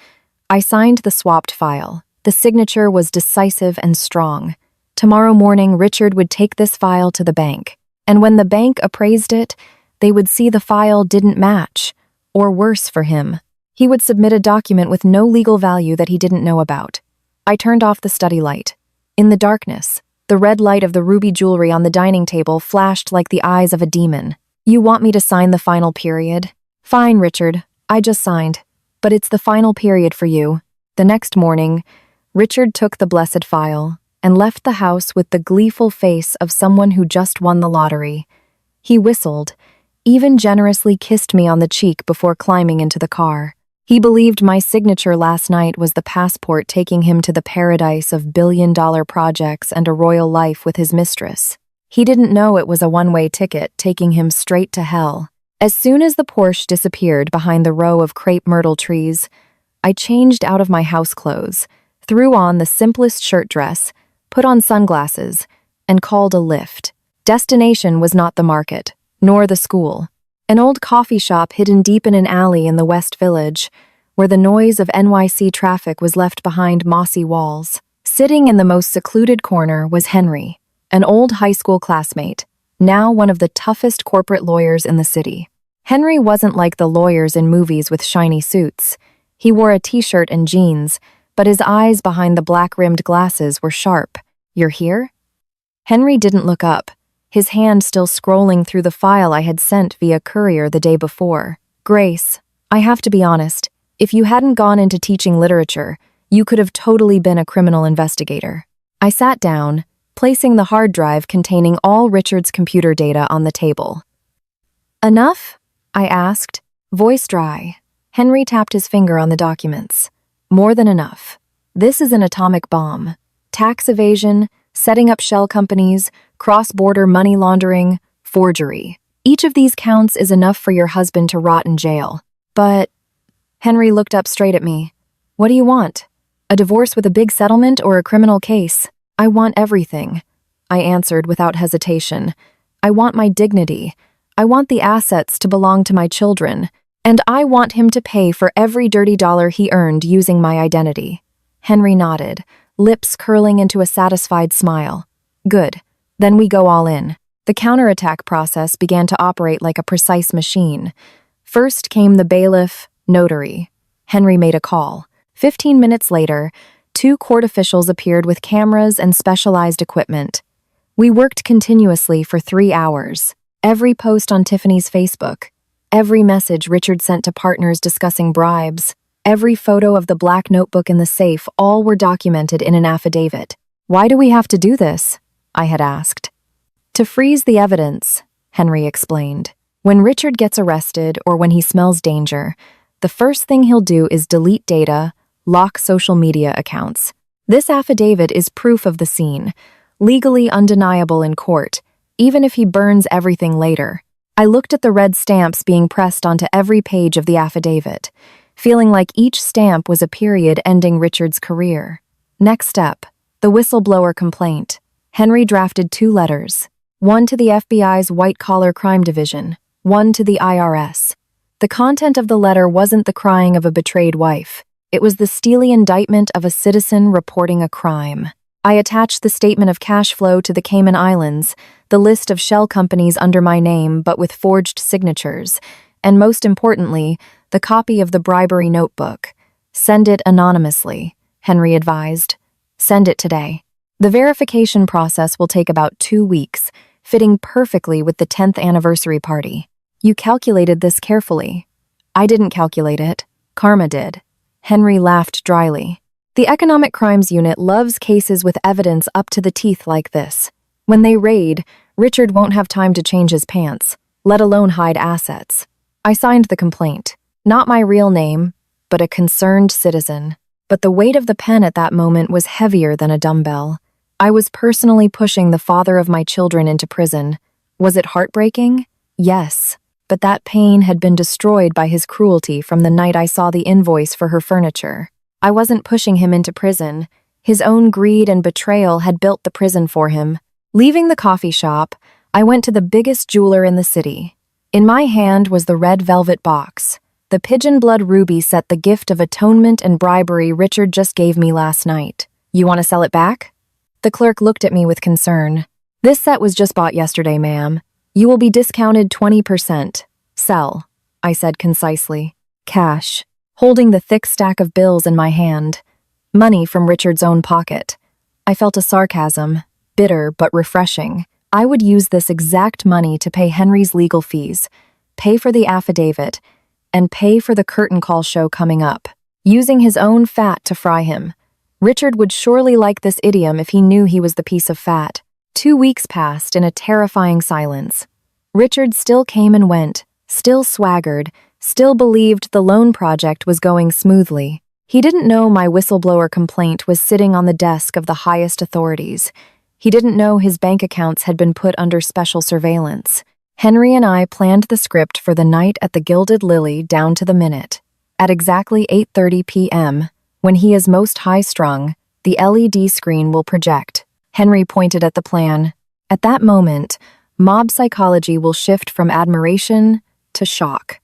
I signed the swapped file. The signature was decisive and strong. Tomorrow morning, Richard would take this file to the bank, and when the bank appraised it, they would see the file didn't match, or worse for him. He would submit a document with no legal value that he didn't know about. I turned off the study light. In the darkness, the red light of the ruby jewelry on the dining table flashed like the eyes of a demon. You want me to sign the final period? Fine, Richard. I just signed. But it's the final period for you. The next morning, Richard took the blessed file and left the house with the gleeful face of someone who just won the lottery. He whistled, even generously kissed me on the cheek before climbing into the car. He believed my signature last night was the passport taking him to the paradise of billion-dollar projects and a royal life with his mistress. He didn't know it was a one-way ticket taking him straight to hell. As soon as the Porsche disappeared behind the row of crepe myrtle trees, I changed out of my house clothes, threw on the simplest shirt dress, put on sunglasses, and called a Lyft. Destination was not the market, nor the school. An old coffee shop hidden deep in an alley in the West Village, where the noise of NYC traffic was left behind mossy walls. Sitting in the most secluded corner was Henry, an old high school classmate, now one of the toughest corporate lawyers in the city. Henry wasn't like the lawyers in movies with shiny suits. He wore a t-shirt and jeans, but his eyes behind the black-rimmed glasses were sharp. "You're here?" Henry didn't look up, his hand still scrolling through the file I had sent via courier the day before. "Grace, I have to be honest. If you hadn't gone into teaching literature, you could have totally been a criminal investigator." I sat down, placing the hard drive containing all Richard's computer data on the table. "Enough?" I asked, voice dry. Henry tapped his finger on the documents. "More than enough. This is an atomic bomb. Tax evasion, setting up shell companies, cross-border money laundering, forgery. Each of these counts is enough for your husband to rot in jail. But..." Henry looked up straight at me. "What do you want? A divorce with a big settlement or a criminal case?" "I want everything," I answered without hesitation. "I want my dignity. I want the assets to belong to my children. And I want him to pay for every dirty dollar he earned using my identity." Henry nodded, lips curling into a satisfied smile. "Good. Then we go all in." The counterattack process began to operate like a precise machine. First came the bailiff, notary. Henry made a call. 15 minutes later, 2 court officials appeared with cameras and specialized equipment. We worked continuously for 3 hours. Every post on Tiffany's Facebook, every message Richard sent to partners discussing bribes, every photo of the black notebook in the safe, all were documented in an affidavit. "Why do we have to do this?" I had asked. "To freeze the evidence," Henry explained. "When Richard gets arrested or when he smells danger, the first thing he'll do is delete data, lock social media accounts. This affidavit is proof of the scene, legally undeniable in court, even if he burns everything later." I looked at the red stamps being pressed onto every page of the affidavit, feeling like each stamp was a period ending Richard's career. Next step, the whistleblower complaint. Henry drafted 2 letters, one to the FBI's white-collar crime division, one to the IRS. The content of the letter wasn't the crying of a betrayed wife. It was the steely indictment of a citizen reporting a crime. I attached the statement of cash flow to the Cayman Islands, the list of shell companies under my name but with forged signatures, and most importantly, the copy of the bribery notebook. "Send it anonymously," Henry advised. "Send it today." The verification process will take about 2 weeks, fitting perfectly with the 10th anniversary party. "You calculated this carefully." "I didn't calculate it. Karma did." Henry laughed dryly. "The Economic Crimes Unit loves cases with evidence up to the teeth like this. When they raid, Richard won't have time to change his pants, let alone hide assets." I signed the complaint. Not my real name, but a concerned citizen. But the weight of the pen at that moment was heavier than a dumbbell. I was personally pushing the father of my children into prison. Was it heartbreaking? Yes. But that pain had been destroyed by his cruelty from the night I saw the invoice for her furniture. I wasn't pushing him into prison. His own greed and betrayal had built the prison for him. Leaving the coffee shop, I went to the biggest jeweler in the city. In my hand was the red velvet box. The pigeon blood ruby set, the gift of atonement and bribery Richard just gave me last night. "You want to sell it back?" The clerk looked at me with concern. "This set was just bought yesterday, ma'am. You will be discounted 20%. Sell," I said concisely. Cash. Holding the thick stack of bills in my hand. Money from Richard's own pocket. I felt a sarcasm, bitter but refreshing. I would use this exact money to pay Henry's legal fees, pay for the affidavit, and pay for the curtain call show coming up, using his own fat to fry him. Richard would surely like this idiom if he knew he was the piece of fat. 2 weeks passed in a terrifying silence. Richard still came and went, still swaggered, still believed the loan project was going smoothly. He didn't know my whistleblower complaint was sitting on the desk of the highest authorities. He didn't know his bank accounts had been put under special surveillance. Henry and I planned the script for the night at the Gilded Lily down to the minute. At exactly 8:30 p.m., when he is most high-strung, the LED screen will project. Henry pointed at the plan. At that moment, mob psychology will shift from admiration to shock.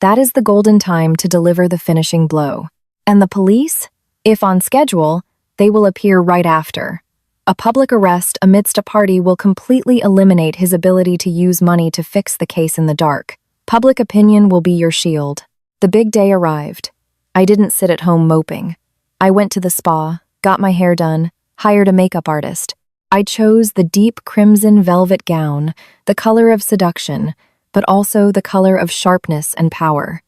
That is the golden time to deliver the finishing blow. And the police? If on schedule, they will appear right after. A public arrest amidst a party will completely eliminate his ability to use money to fix the case in the dark. Public opinion will be your shield. The big day arrived. I didn't sit at home moping. I went to the spa, got my hair done, hired a makeup artist. I chose the deep crimson velvet gown, the color of seduction, but also the color of sharpness and power.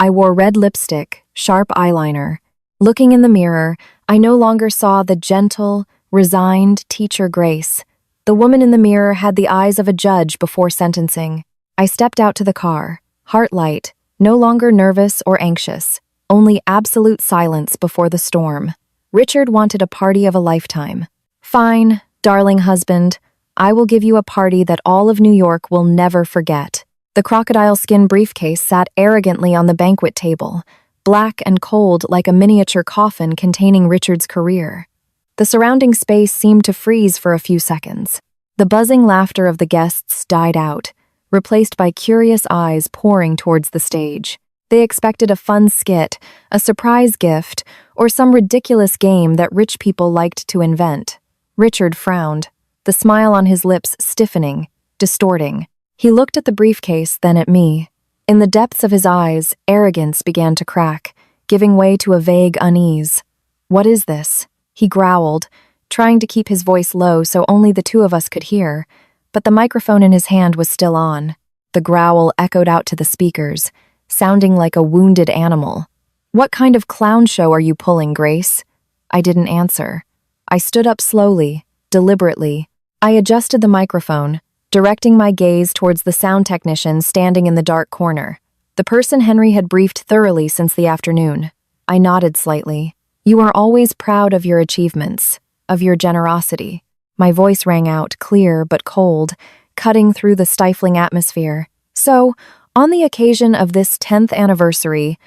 I wore red lipstick, sharp eyeliner. Looking in the mirror, I no longer saw the gentle, resigned teacher Grace. The woman in the mirror had the eyes of a judge before sentencing. I stepped out to the car, heart light, no longer nervous or anxious, only absolute silence before the storm. Richard wanted a party of a lifetime. Fine, darling husband, I will give you a party that all of New York will never forget. The crocodile skin briefcase sat arrogantly on the banquet table, black and cold like a miniature coffin containing Richard's career. The surrounding space seemed to freeze for a few seconds. The buzzing laughter of the guests died out, replaced by curious eyes pouring towards the stage. They expected a fun skit, a surprise gift, or some ridiculous game that rich people liked to invent. Richard frowned, the smile on his lips stiffening, distorting. He looked at the briefcase, then at me. In the depths of his eyes, arrogance began to crack, giving way to a vague unease. "What is this?" he growled, trying to keep his voice low so only the two of us could hear, but the microphone in his hand was still on. The growl echoed out to the speakers, sounding like a wounded animal. "What kind of clown show are you pulling, Grace?" I didn't answer. I stood up slowly, deliberately. I adjusted the microphone, directing my gaze towards the sound technician standing in the dark corner. The person Henry had briefed thoroughly since the afternoon. I nodded slightly. "You are always proud of your achievements, of your generosity." My voice rang out, clear but cold, cutting through the stifling atmosphere. "So, on the occasion of this 10th anniversary,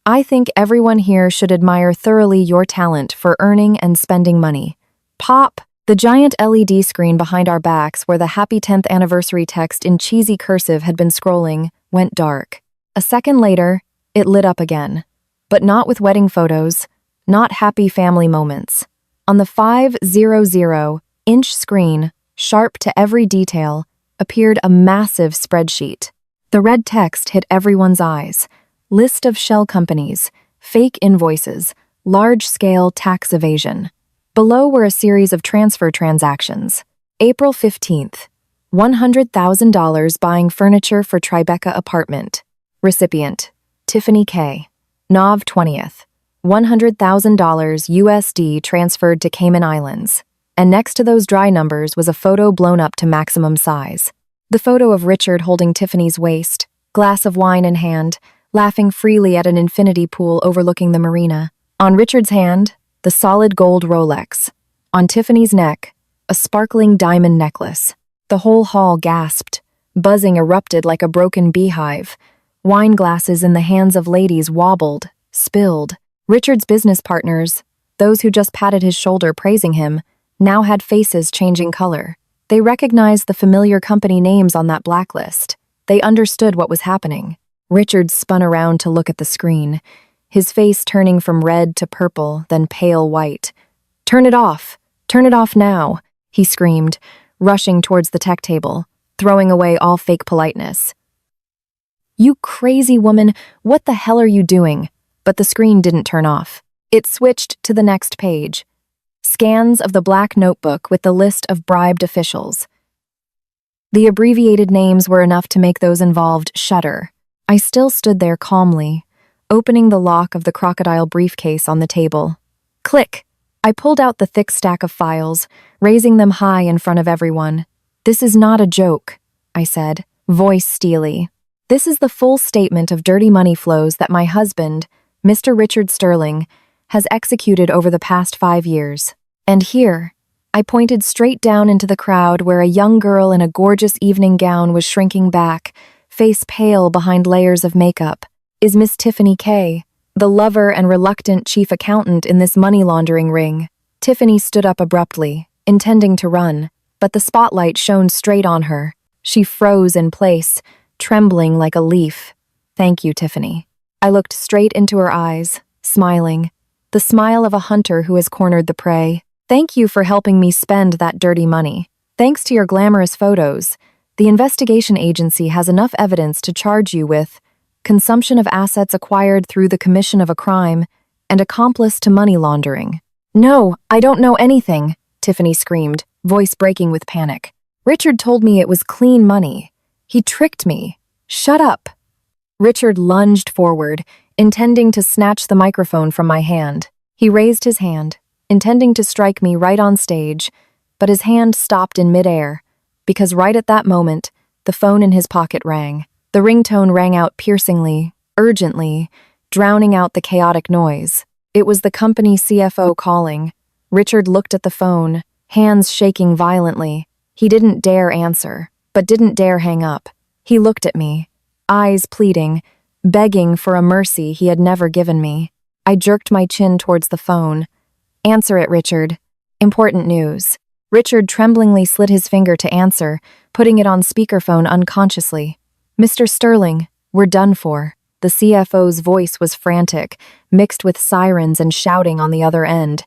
I think everyone here should admire thoroughly your talent for earning and spending money." Pop! The giant LED screen behind our backs, where the Happy 10th Anniversary text in cheesy cursive had been scrolling, went dark. A second later, it lit up again. But not with wedding photos, not happy family moments. On the 500-inch screen, sharp to every detail, appeared a massive spreadsheet. The red text hit everyone's eyes. List of shell companies, fake invoices, large-scale tax evasion. Below were a series of transfer transactions. April 15th, $100,000 buying furniture for Tribeca apartment. Recipient, Tiffany K. Nov 20th, $100,000 USD transferred to Cayman Islands. And next to those dry numbers was a photo blown up to maximum size. The photo of Richard holding Tiffany's waist, glass of wine in hand, laughing freely at an infinity pool overlooking the marina. On Richard's hand, the solid gold Rolex. On Tiffany's neck, a sparkling diamond necklace. The whole hall gasped. Buzzing erupted like a broken beehive. Wine glasses in the hands of ladies wobbled, spilled. Richard's business partners, those who just patted his shoulder praising him, now had faces changing color. They recognized the familiar company names on that blacklist. They understood what was happening. Richard spun around to look at the screen, his face turning from red to purple, then pale white. "Turn it off! Turn it off now!" he screamed, rushing towards the tech table, throwing away all fake politeness. "You crazy woman, what the hell are you doing?" But the screen didn't turn off. It switched to the next page. Scans of the black notebook with the list of bribed officials. The abbreviated names were enough to make those involved shudder. I still stood there calmly, opening the lock of the crocodile briefcase on the table. Click! I pulled out the thick stack of files, raising them high in front of everyone. "This is not a joke," I said, voice steely. "This is the full statement of dirty money flows that my husband, Mr. Richard Sterling, has executed over the past 5 years. And here," I pointed straight down into the crowd where a young girl in a gorgeous evening gown was shrinking back, face pale behind layers of makeup, "is Miss Tiffany K., the lover and reluctant chief accountant in this money laundering ring." Tiffany stood up abruptly, intending to run. but the spotlight shone straight on her. She froze in place, trembling like a leaf. "Thank you, Tiffany." I looked straight into her eyes, smiling. The smile of a hunter who has cornered the prey. "Thank you for helping me spend that dirty money. Thanks to your glamorous photos, the investigation agency has enough evidence to charge you with consumption of assets acquired through the commission of a crime and accomplice to money laundering." "No, I don't know anything," Tiffany screamed, voice breaking with panic. "Richard told me it was clean money. He tricked me. Shut up." Richard lunged forward, intending to snatch the microphone from my hand. He raised his hand, intending to strike me right on stage, but his hand stopped in midair, because right at that moment, the phone in his pocket rang. The ringtone rang out piercingly, urgently, drowning out the chaotic noise. It was the company CFO calling. Richard looked at the phone, hands shaking violently. He didn't dare answer, but didn't dare hang up. He looked at me, eyes pleading, begging for a mercy he had never given me. I jerked my chin towards the phone. "Answer it, Richard. Important news." Richard tremblingly slid his finger to answer, putting it on speakerphone unconsciously. "Mr. Sterling, we're done for." The CFO's voice was frantic, mixed with sirens and shouting on the other end.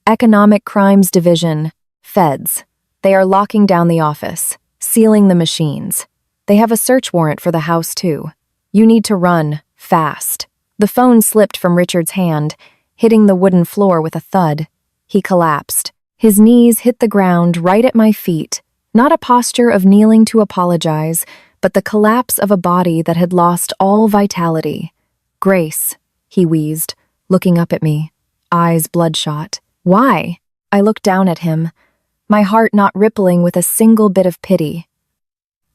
"Economic Crimes Division, Feds. They are locking down the office, sealing the machines. They have a search warrant for the house, too. You need to run, fast." The phone slipped from Richard's hand, hitting the wooden floor with a thud. He collapsed. His knees hit the ground right at my feet, not a posture of kneeling to apologize, but the collapse of a body that had lost all vitality. "Grace," he wheezed, looking up at me, eyes bloodshot. "Why?" I looked down at him, my heart not rippling with a single bit of pity.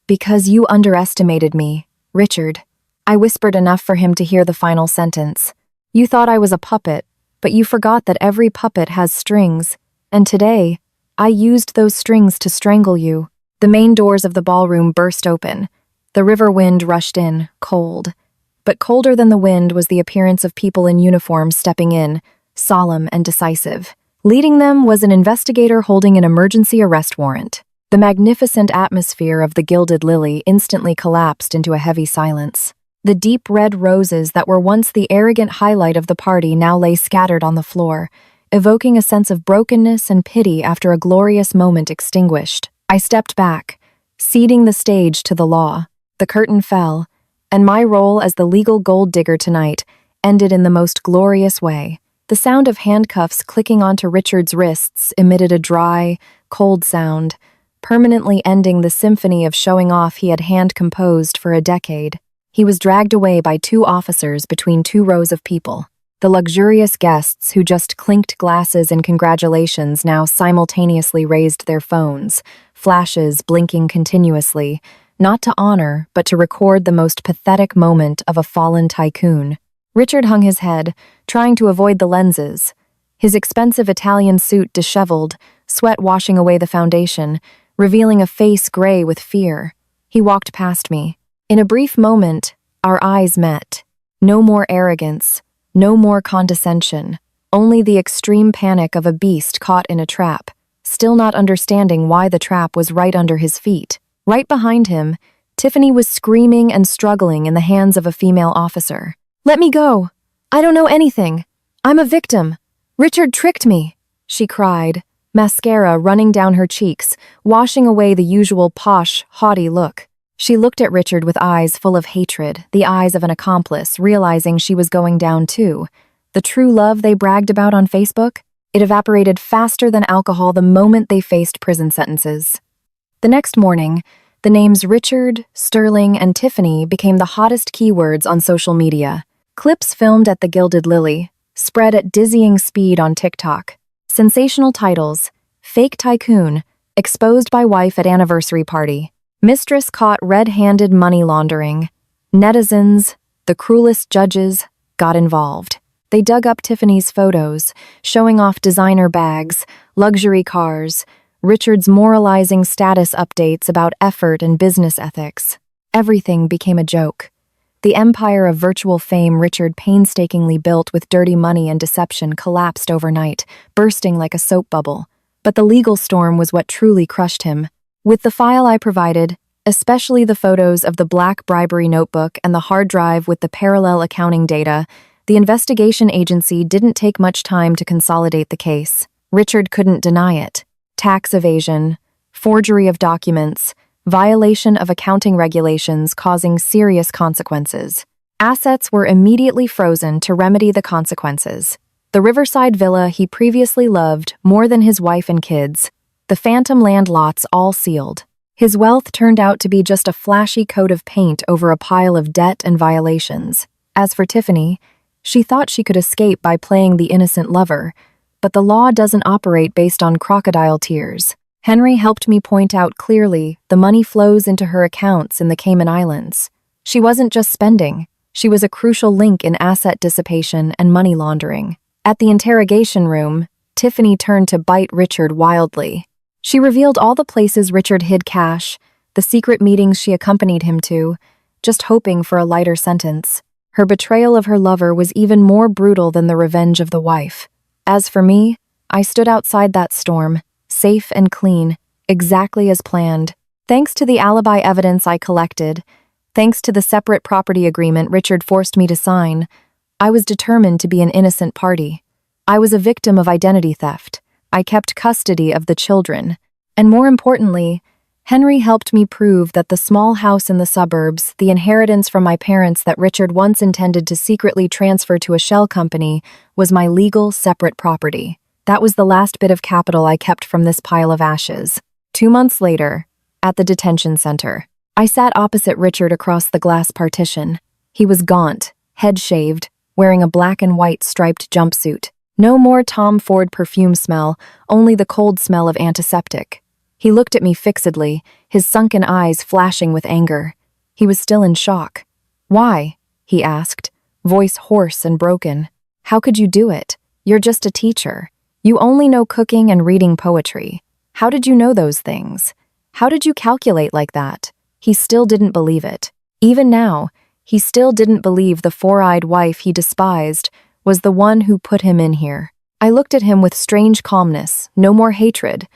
"Because you underestimated me, Richard." I whispered enough for him to hear the final sentence. "You thought I was a puppet, but you forgot that every puppet has strings, and today, I used those strings to strangle you." The main doors of the ballroom burst open. The river wind rushed in, cold. But colder than the wind was the appearance of people in uniform stepping in, solemn and decisive. Leading them was an investigator holding an emergency arrest warrant. The magnificent atmosphere of the Gilded Lily instantly collapsed into a heavy silence. The deep red roses that were once the arrogant highlight of the party now lay scattered on the floor, evoking a sense of brokenness and pity after a glorious moment extinguished. I stepped back, ceding the stage to the law. The curtain fell, and my role as the legal gold digger tonight ended in the most glorious way. The sound of handcuffs clicking onto Richard's wrists emitted a dry, cold sound, permanently ending the symphony of showing off he had hand-composed for a decade. He was dragged away by two officers between two rows of people. The luxurious guests who just clinked glasses in congratulations now simultaneously raised their phones, flashes blinking continuously, not to honor, but to record the most pathetic moment of a fallen tycoon. Richard hung his head, trying to avoid the lenses. His expensive Italian suit disheveled, sweat washing away the foundation, revealing a face gray with fear. He walked past me. In a brief moment, our eyes met. No more arrogance, no more condescension, only the extreme panic of a beast caught in a trap, still not understanding why the trap was right under his feet. Right behind him, Tiffany was screaming and struggling in the hands of a female officer. "Let me go! I don't know anything! I'm a victim! Richard tricked me!" she cried, mascara running down her cheeks, washing away the usual posh, haughty look. She looked at Richard with eyes full of hatred, the eyes of an accomplice, realizing she was going down too. The true love they bragged about on Facebook? It evaporated faster than alcohol the moment they faced prison sentences. The next morning, the names Richard, Sterling, and Tiffany became the hottest keywords on social media. Clips filmed at the Gilded Lily spread at dizzying speed on TikTok. Sensational titles: Fake Tycoon, Exposed by Wife at Anniversary Party. Mistress caught red-handed money laundering. Netizens, the cruelest judges, got involved. They dug up Tiffany's photos, showing off designer bags, luxury cars, Richard's moralizing status updates about effort and business ethics. Everything became a joke. The empire of virtual fame Richard painstakingly built with dirty money and deception collapsed overnight, bursting like a soap bubble. But the legal storm was what truly crushed him. With the file I provided, especially the photos of the black bribery notebook and the hard drive with the parallel accounting data, the investigation agency didn't take much time to consolidate the case. Richard couldn't deny it. Tax evasion, forgery of documents, violation of accounting regulations causing serious consequences. Assets were immediately frozen to remedy the consequences. The riverside villa he previously loved more than his wife and kids, the phantom land lots all sealed. His wealth turned out to be just a flashy coat of paint over a pile of debt and violations. As for Tiffany, she thought she could escape by playing the innocent lover, but the law doesn't operate based on crocodile tears. Henry helped me point out clearly the money flows into her accounts in the Cayman Islands. She wasn't just spending, she was a crucial link in asset dissipation and money laundering. At the interrogation room, Tiffany turned to bite Richard wildly. She revealed all the places Richard hid cash, the secret meetings she accompanied him to, just hoping for a lighter sentence. Her betrayal of her lover was even more brutal than the revenge of the wife. As for me, I stood outside that storm, safe and clean, exactly as planned. Thanks to the alibi evidence I collected, thanks to the separate property agreement Richard forced me to sign, I was determined to be an innocent party. I was a victim of identity theft. I kept custody of the children. And more importantly, Henry helped me prove that the small house in the suburbs, the inheritance from my parents that Richard once intended to secretly transfer to a shell company, was my legal, separate property. That was the last bit of capital I kept from this pile of ashes. 2 months later, at the detention center, I sat opposite Richard across the glass partition. He was gaunt, head-shaved, wearing a black and white striped jumpsuit. No more Tom Ford perfume smell, only the cold smell of antiseptic. He looked at me fixedly, his sunken eyes flashing with anger. He was still in shock. "Why?" he asked, voice hoarse and broken. "How could you do it? You're just a teacher. You only know cooking and reading poetry. How did you know those things? How did you calculate like that?" He still didn't believe it. Even now, he still didn't believe the four-eyed wife he despised was the one who put him in here. I looked at him with strange calmness, no more hatred,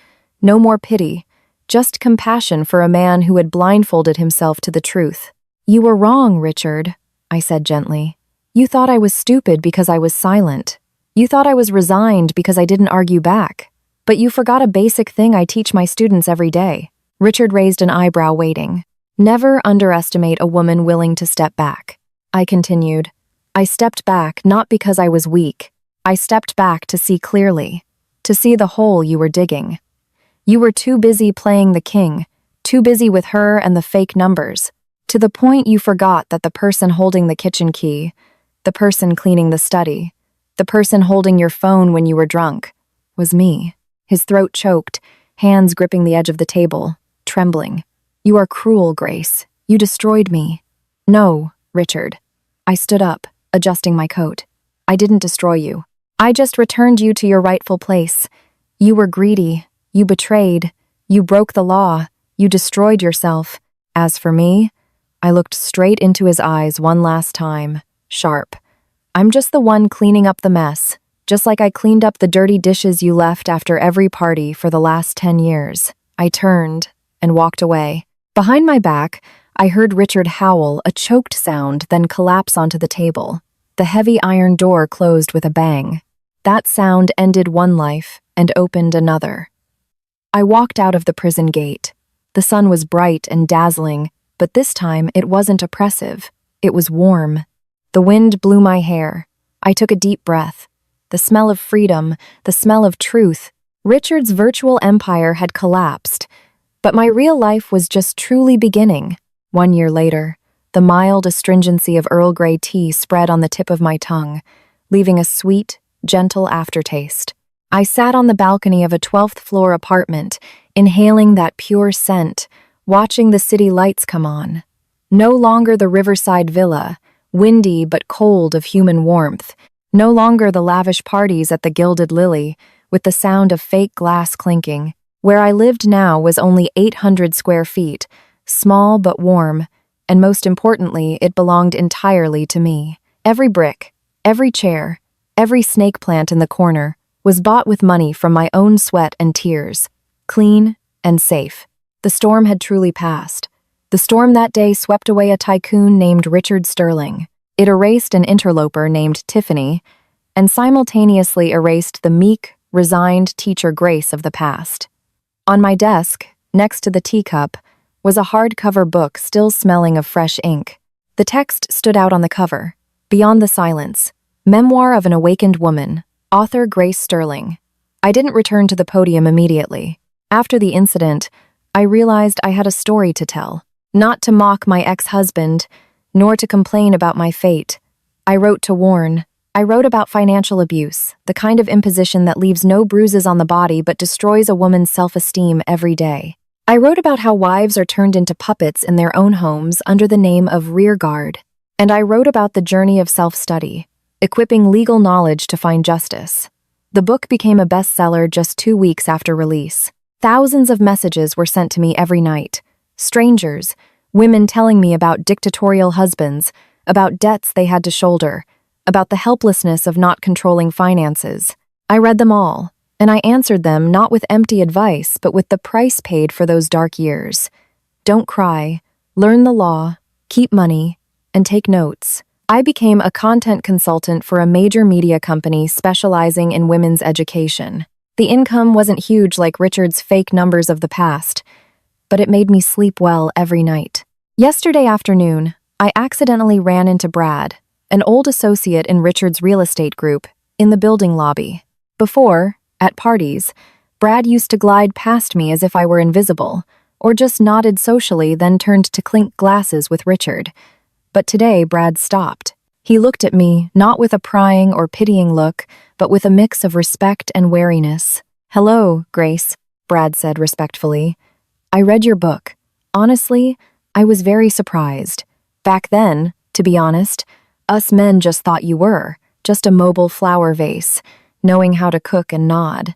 no more pity, just compassion for a man who had blindfolded himself to the truth. "You were wrong, Richard," I said gently. "You thought I was stupid because I was silent. You thought I was resigned because I didn't argue back. But you forgot a basic thing I teach my students every day." Richard raised an eyebrow, waiting. "Never underestimate a woman willing to step back." I continued. "I stepped back not because I was weak. I stepped back to see clearly, to see the hole you were digging. You were too busy playing the king, too busy with her and the fake numbers, to the point you forgot that the person holding the kitchen key, the person cleaning the study, the person holding your phone when you were drunk, was me." His throat choked, hands gripping the edge of the table, trembling. "You are cruel, Grace. You destroyed me." "No, Richard." I stood up, adjusting my coat. "I didn't destroy you. I just returned you to your rightful place. You were greedy. You betrayed. You broke the law. You destroyed yourself. As for me," I looked straight into his eyes one last time, sharp. "I'm just the one cleaning up the mess, just like I cleaned up the dirty dishes you left after every party for the last 10 years. I turned and walked away. Behind my back, I heard Richard howl, a choked sound, then collapse onto the table. The heavy iron door closed with a bang. That sound ended one life and opened another. I walked out of the prison gate. The sun was bright and dazzling, but this time it wasn't oppressive. It was warm. The wind blew my hair. I took a deep breath. The smell of freedom, the smell of truth. Richard's virtual empire had collapsed, but my real life was just truly beginning. 1 year later, the mild astringency of Earl Grey tea spread on the tip of my tongue, leaving a sweet, gentle aftertaste. I sat on the balcony of a 12th-floor apartment, inhaling that pure scent, watching the city lights come on. No longer the riverside villa, windy but cold of human warmth. No longer the lavish parties at the Gilded Lily, with the sound of fake glass clinking. Where I lived now was only 800 square feet, small but warm, and most importantly, it belonged entirely to me. Every brick, every chair, every snake plant in the corner was bought with money from my own sweat and tears, clean and safe. The storm had truly passed. The storm that day swept away a tycoon named Richard Sterling. It erased an interloper named Tiffany, and simultaneously erased the meek, resigned teacher Grace of the past. On my desk, next to the teacup, was a hardcover book still smelling of fresh ink. The text stood out on the cover, Beyond the Silence, Memoir of an Awakened Woman, author Grace Sterling. I didn't return to the podium immediately. After the incident, I realized I had a story to tell. Not to mock my ex-husband, nor to complain about my fate. I wrote to warn. I wrote about financial abuse, the kind of imposition that leaves no bruises on the body but destroys a woman's self-esteem every day. I wrote about how wives are turned into puppets in their own homes under the name of rear guard. And I wrote about the journey of self-study, equipping legal knowledge to find justice. The book became a bestseller just 2 weeks after release. Thousands of messages were sent to me every night. Strangers, women telling me about dictatorial husbands, about debts they had to shoulder, about the helplessness of not controlling finances. I read them all, and I answered them not with empty advice, but with the price paid for those dark years. Don't cry, learn the law, keep money, and take notes. I became a content consultant for a major media company specializing in women's education. The income wasn't huge like Richard's fake numbers of the past, but it made me sleep well every night. Yesterday afternoon, I accidentally ran into Brad, an old associate in Richard's real estate group, in the building lobby. Before, at parties, Brad used to glide past me as if I were invisible, or just nodded socially, then turned to clink glasses with Richard. But today, Brad stopped. He looked at me, not with a prying or pitying look, but with a mix of respect and wariness. "Hello, Grace," Brad said respectfully. "I read your book. Honestly, I was very surprised. Back then, to be honest, us men just thought you were, just a mobile flower vase, knowing how to cook and nod."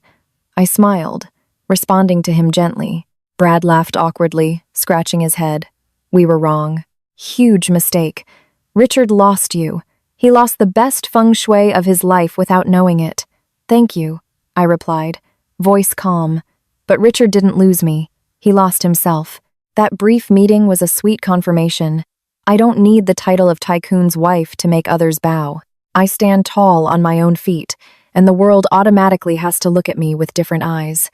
I smiled, responding to him gently. Brad laughed awkwardly, scratching his head. "We were wrong. Huge mistake. Richard lost you. He lost the best feng shui of his life without knowing it." "Thank you," I replied, voice calm. But Richard didn't lose me. He lost himself. That brief meeting was a sweet confirmation. I don't need the title of tycoon's wife to make others bow. I stand tall on my own feet, and the world automatically has to look at me with different eyes.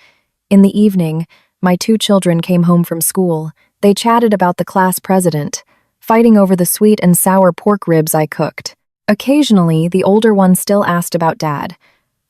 In the evening, my 2 children came home from school. They chatted about the class president, fighting over the sweet and sour pork ribs I cooked. Occasionally, the older one still asked about Dad.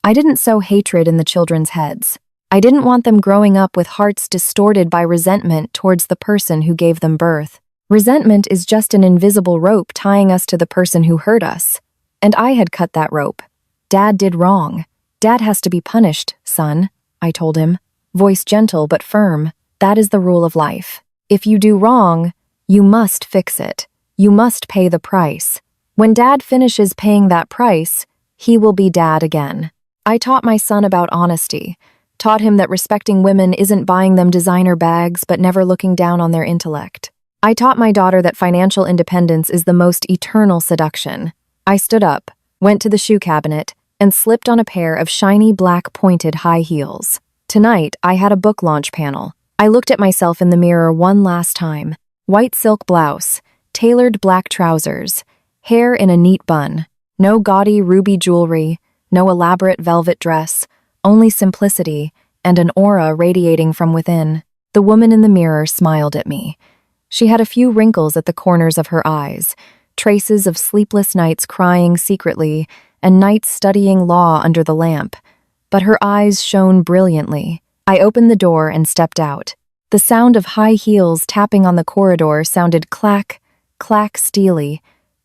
I didn't sow hatred in the children's heads. I didn't want them growing up with hearts distorted by resentment towards the person who gave them birth. Resentment is just an invisible rope tying us to the person who hurt us. And I had cut that rope. Dad did wrong. Dad has to be punished, son, I told him, voice gentle but firm. That is the rule of life. If you do wrong, you must fix it. You must pay the price. When Dad finishes paying that price, he will be Dad again. I taught my son about honesty, taught him that respecting women isn't buying them designer bags but never looking down on their intellect. I taught my daughter that financial independence is the most eternal seduction. I stood up, went to the shoe cabinet, and slipped on a pair of shiny black pointed high heels. Tonight, I had a book launch panel. I looked at myself in the mirror one last time. White silk blouse, tailored black trousers, hair in a neat bun, no gaudy ruby jewelry, no elaborate velvet dress, only simplicity and an aura radiating from within. The woman in the mirror smiled at me. She had a few wrinkles at the corners of her eyes, traces of sleepless nights crying secretly and nights studying law under the lamp. But her eyes shone brilliantly. I opened the door and stepped out. The sound of high heels tapping on the corridor sounded clack, clack steely,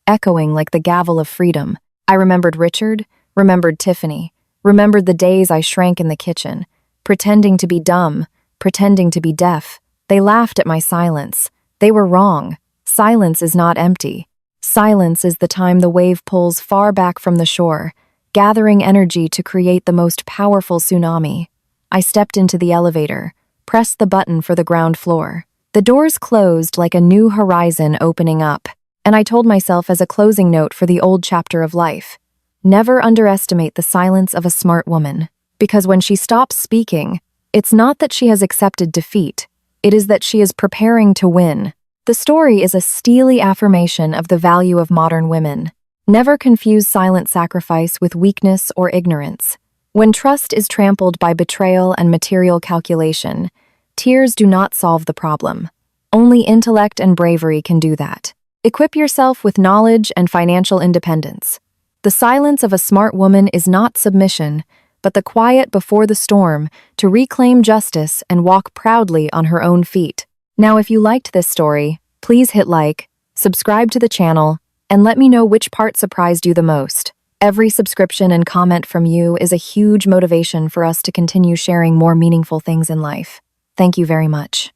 echoing like the gavel of freedom. I remembered Richard, remembered Tiffany, remembered the days I shrank in the kitchen, pretending to be dumb, pretending to be deaf. They laughed at my silence. They were wrong. Silence is not empty. Silence is the time the wave pulls far back from the shore, gathering energy to create the most powerful tsunami. I stepped into the elevator, pressed the button for the ground floor. The doors closed like a new horizon opening up, and I told myself as a closing note for the old chapter of life, never underestimate the silence of a smart woman. Because when she stops speaking, it's not that she has accepted defeat, it is that she is preparing to win. The story is a steely affirmation of the value of modern women. Never confuse silent sacrifice with weakness or ignorance. When trust is trampled by betrayal and material calculation, tears do not solve the problem. Only intellect and bravery can do that. Equip yourself with knowledge and financial independence. The silence of a smart woman is not submission, but the quiet before the storm to reclaim justice and walk proudly on her own feet. Now, if you liked this story, please hit like, subscribe to the channel, and let me know which part surprised you the most. Every subscription and comment from you is a huge motivation for us to continue sharing more meaningful things in life. Thank you very much.